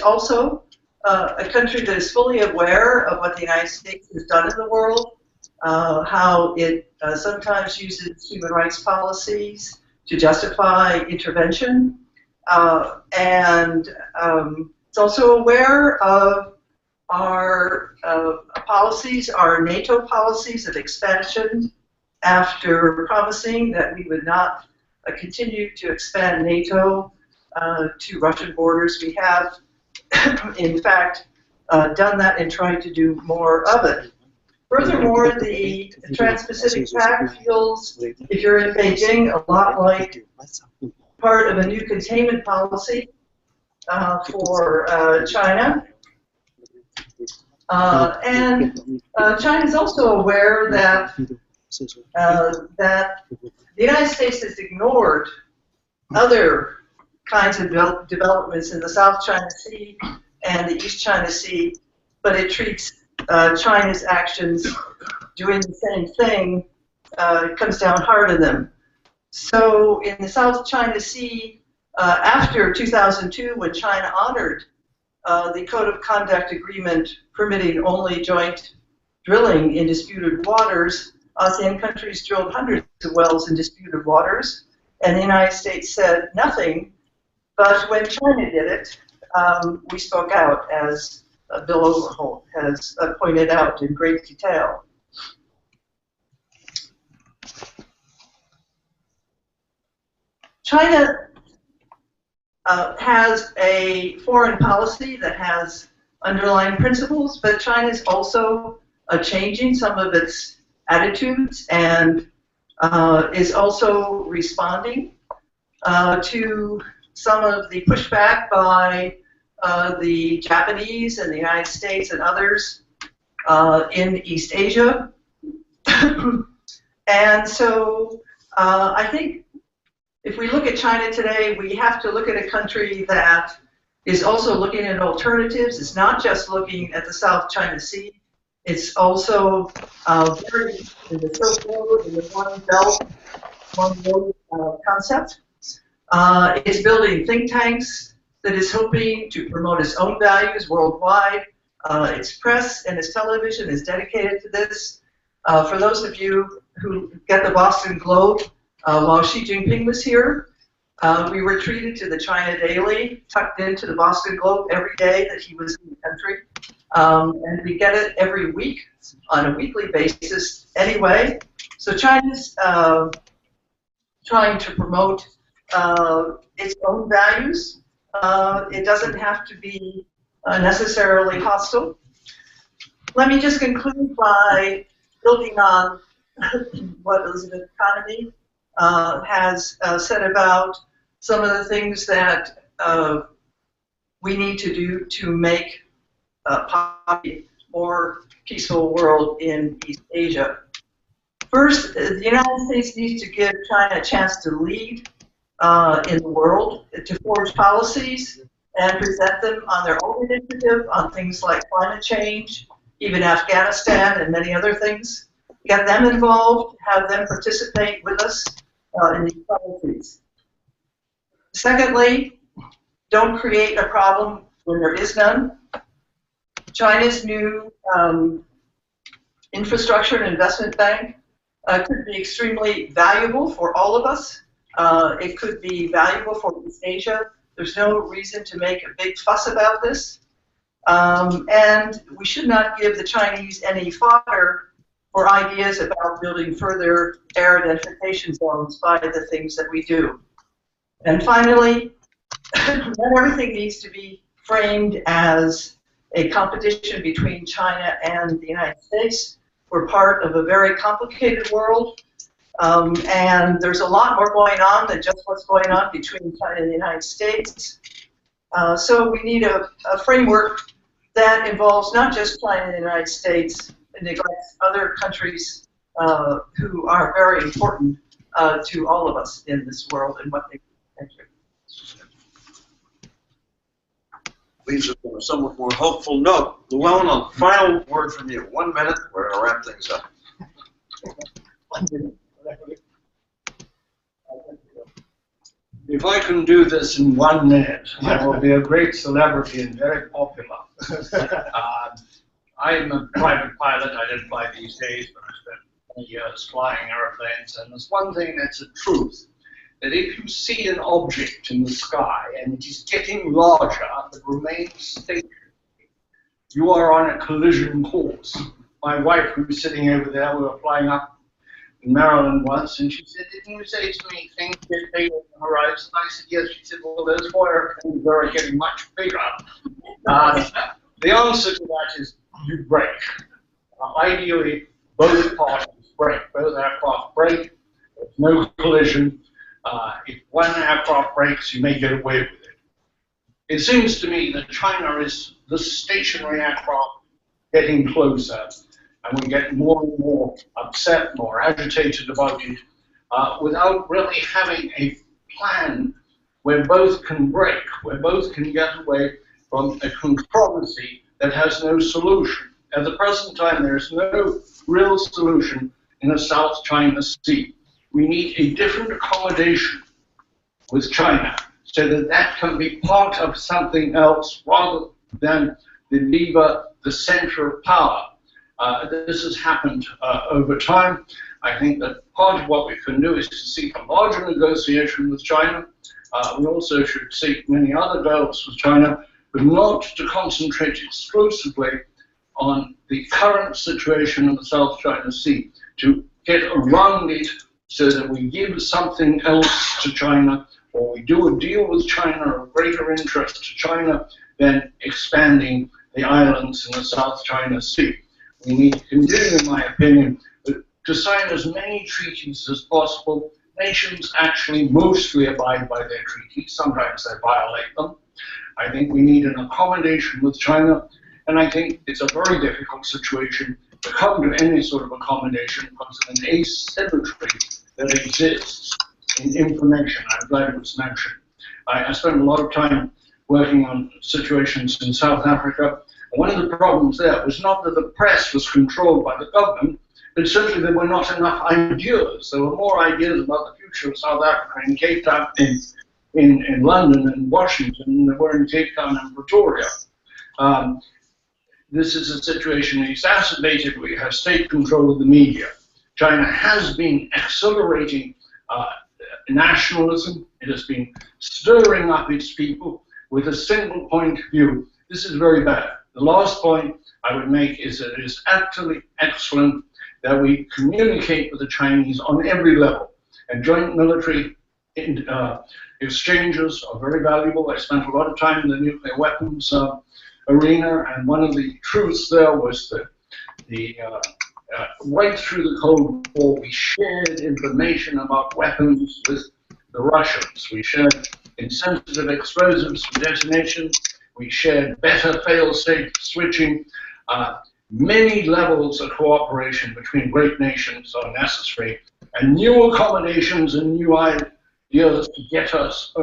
also a country that is fully aware of what the United States has done in the world, how it sometimes uses human rights policies to justify intervention, and it's also aware of our policies, our NATO policies of expansion, after promising that we would not continue to expand NATO to Russian borders. We have, in fact, done that and tried to do more of it. Furthermore, the Trans-Pacific Pact feels, if you're in Beijing, a lot like part of a new containment policy for China. And China is also aware that that the United States has ignored other kinds of developments in the South China Sea and the East China Sea, but it treats China's actions doing the same thing, it comes down hard on them. So in the South China Sea, after 2002, when China honored the Code of Conduct Agreement permitting only joint drilling in disputed waters, ASEAN countries drilled hundreds of wells in disputed waters, and the United States said nothing. But when China did it, we spoke out, as Bill Overholt has pointed out in great detail. China has a foreign policy that has underlying principles, but China is also changing some of its attitudes and is also responding to some of the pushback by the Japanese and the United States and others in East Asia. And so I think if we look at China today, we have to look at a country that is also looking at alternatives. It's not just looking at the South China Sea. It's also very in the Silk Road, in the One Belt, One Road concept. It's building think tanks that is hoping to promote its own values worldwide. Its press and its television is dedicated to this. For those of you who get the Boston Globe while Xi Jinping was here. We were treated to the China Daily, tucked into the Boston Globe every day that he was in the country. And we get it every week on a weekly basis anyway. So China's trying to promote its own values. It doesn't have to be necessarily hostile. Let me just conclude by building on what Elizabeth Economy has said about some of the things that we need to do to make a more peaceful world in East Asia. First, the United States needs to give China a chance to lead in the world, to forge policies and present them on their own initiative on things like climate change, even Afghanistan and many other things. Get them involved, have them participate with us in these policies. Secondly, don't create a problem when there is none. China's new infrastructure and investment bank could be extremely valuable for all of us. It could be valuable for East Asia. There's no reason to make a big fuss about this. And we should not give the Chinese any fodder for ideas about building further air identification zones by the things that we do. And finally, everything needs to be framed as a competition between China and the United States. We're part of a very complicated world, and there's a lot more going on than just what's going on between China and the United States. So we need a framework that involves not just China and the United States, and neglects other countries who are very important to all of us in this world and what they do. Thank you. Leaves us on a somewhat more hopeful note. Llewellyn, a final word from you. 1 minute, we're going to wrap things up. If I can do this in 1 minute, I will be a great celebrity and very popular. I'm a private pilot. I don't fly these days, but I spent many years flying airplanes. And there's one thing that's a truth, that if you see an object in the sky and it is getting larger but remains stationary, you are on a collision course. My wife, who was sitting over there, we were flying up in Maryland once, and she said, "Didn't you say to me things get bigger on the horizon?" I said, "Yes." She said, "Well, those four airplanes are getting much bigger." The answer to that is you brake. Ideally, both parties brake. Both aircraft brake. There's no collision. If one aircraft breaks, you may get away with it. It seems to me that China is the stationary aircraft getting closer, and we get more and more upset, more agitated about it, without really having a plan where both can break, where both can get away from a controversy that has no solution. At the present time, there is no real solution in the South China Sea. We need a different accommodation with China so that that can be part of something else rather than the lever, the center of power. This has happened over time. I think that part of what we can do is to seek a larger negotiation with China. We also should seek many other deals with China, but not to concentrate exclusively on the current situation in the South China Sea, to get around it so that we give something else to China, or we do a deal with China of greater interest to China than expanding the islands in the South China Sea. We need to continue, in my opinion, to sign as many treaties as possible. Nations actually mostly abide by their treaties. Sometimes they violate them. I think we need an accommodation with China, and I think it's a very difficult situation to come to any sort of accommodation because of an asymmetry that exists in information. I'm glad it was mentioned. I spent a lot of time working on situations in South Africa. And one of the problems there was not that the press was controlled by the government, but certainly there were not enough ideas. There were more ideas about the future of South Africa in Cape Town, in London and Washington than there were in Cape Town and Pretoria. This is a situation exacerbated. We have state control of the media. China has been accelerating nationalism. It has been stirring up its people with a single point of view. This is very bad. The last point I would make is that it is absolutely excellent that we communicate with the Chinese on every level. And joint military exchanges are very valuable. I spent a lot of time in the nuclear weapons arena, and one of the truths there was that right through the Cold War, we shared information about weapons with the Russians. We shared insensitive explosives for detonation. We shared better fail-safe switching. Many levels of cooperation between great nations are necessary, and new accommodations and new ideas to get us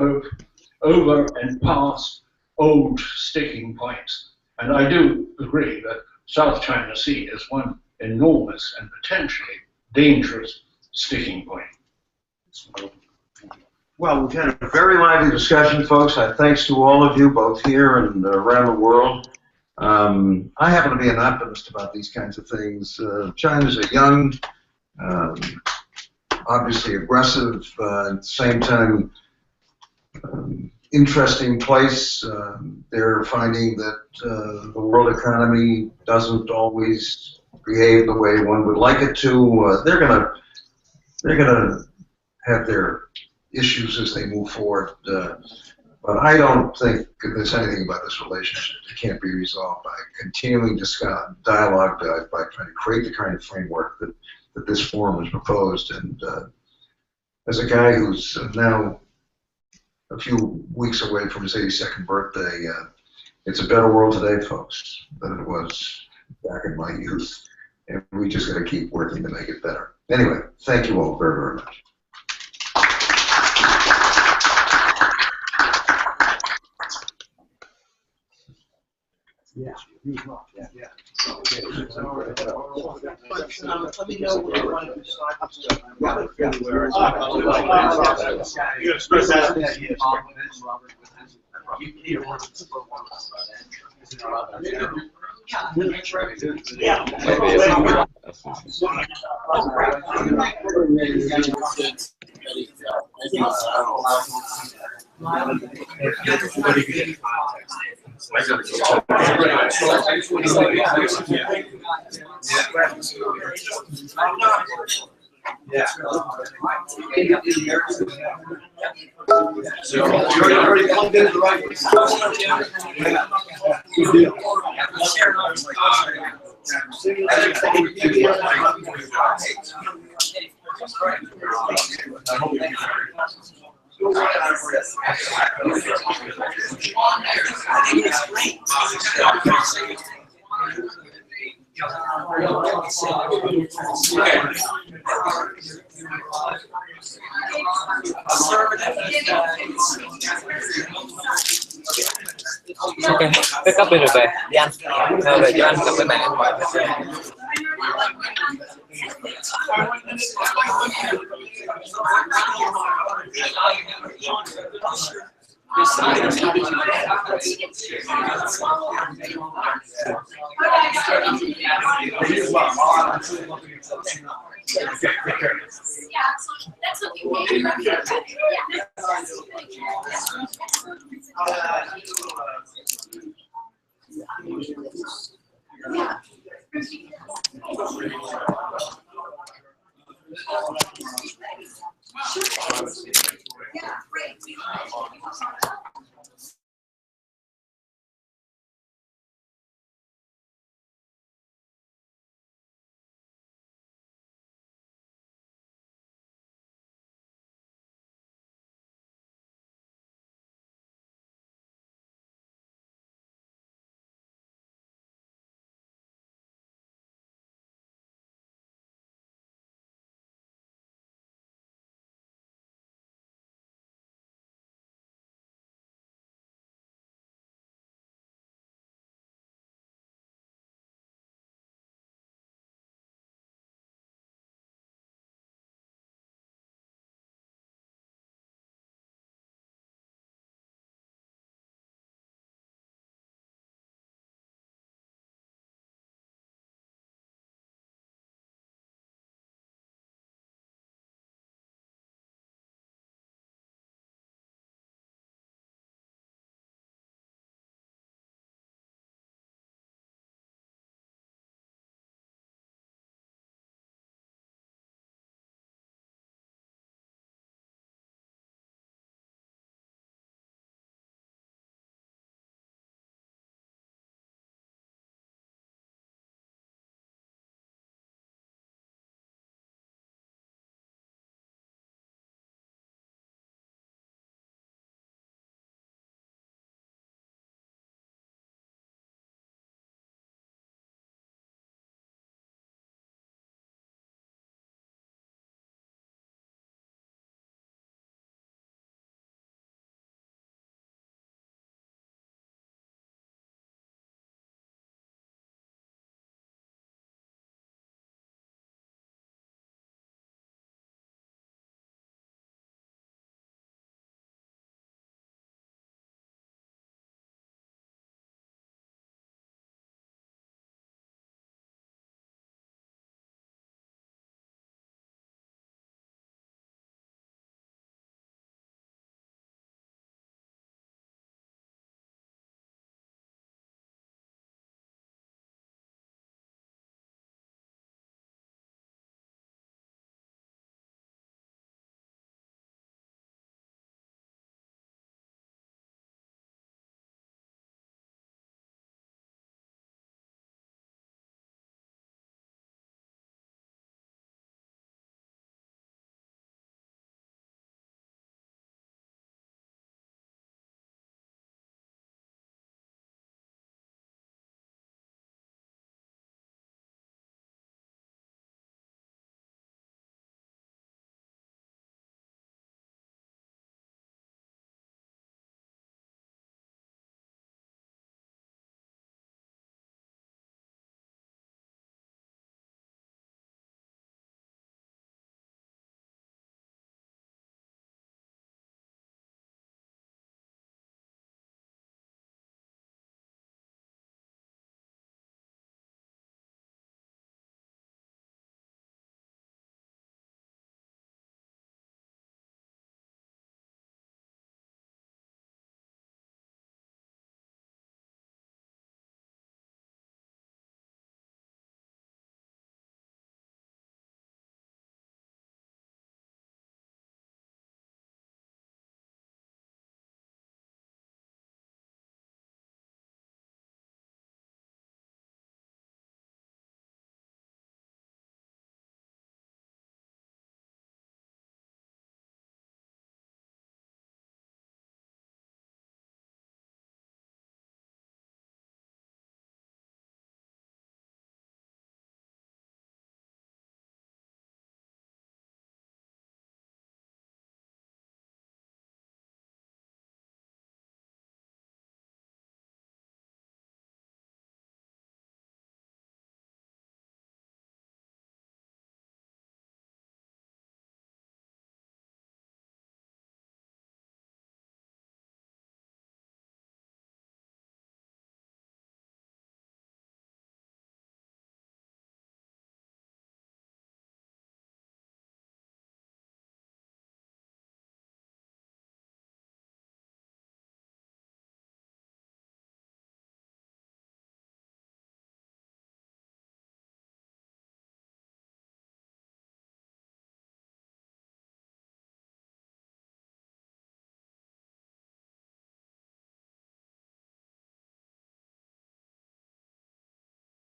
over and past old sticking points. And I do agree that South China Sea is one enormous and potentially dangerous sticking point. Well, we've had a very lively discussion, folks. Thanks to all of you, both here and around the world. I happen to be an optimist about these kinds of things. China's a young, obviously aggressive, at the same time interesting place. They're finding that the world economy doesn't always behave the way one would like it to. They're gonna have their issues as they move forward. But I don't think there's anything about this relationship that can't be resolved by continuing dialogue, by trying to create the kind of framework that this forum has proposed. And as a guy who's now a few weeks away from his 82nd birthday, it's a better world today, folks, than it was back in my youth. And we just got to keep working to make it better. Anyway, thank you all very, very much. Yeah. Yeah. Okay. Let me know what you want to decide. You express that. Yeah. So you're already plugged into the right. Ok, pick up in rồi về. Đi ăn. Thôi về cho ăn cầm cái này khỏi. Yeah.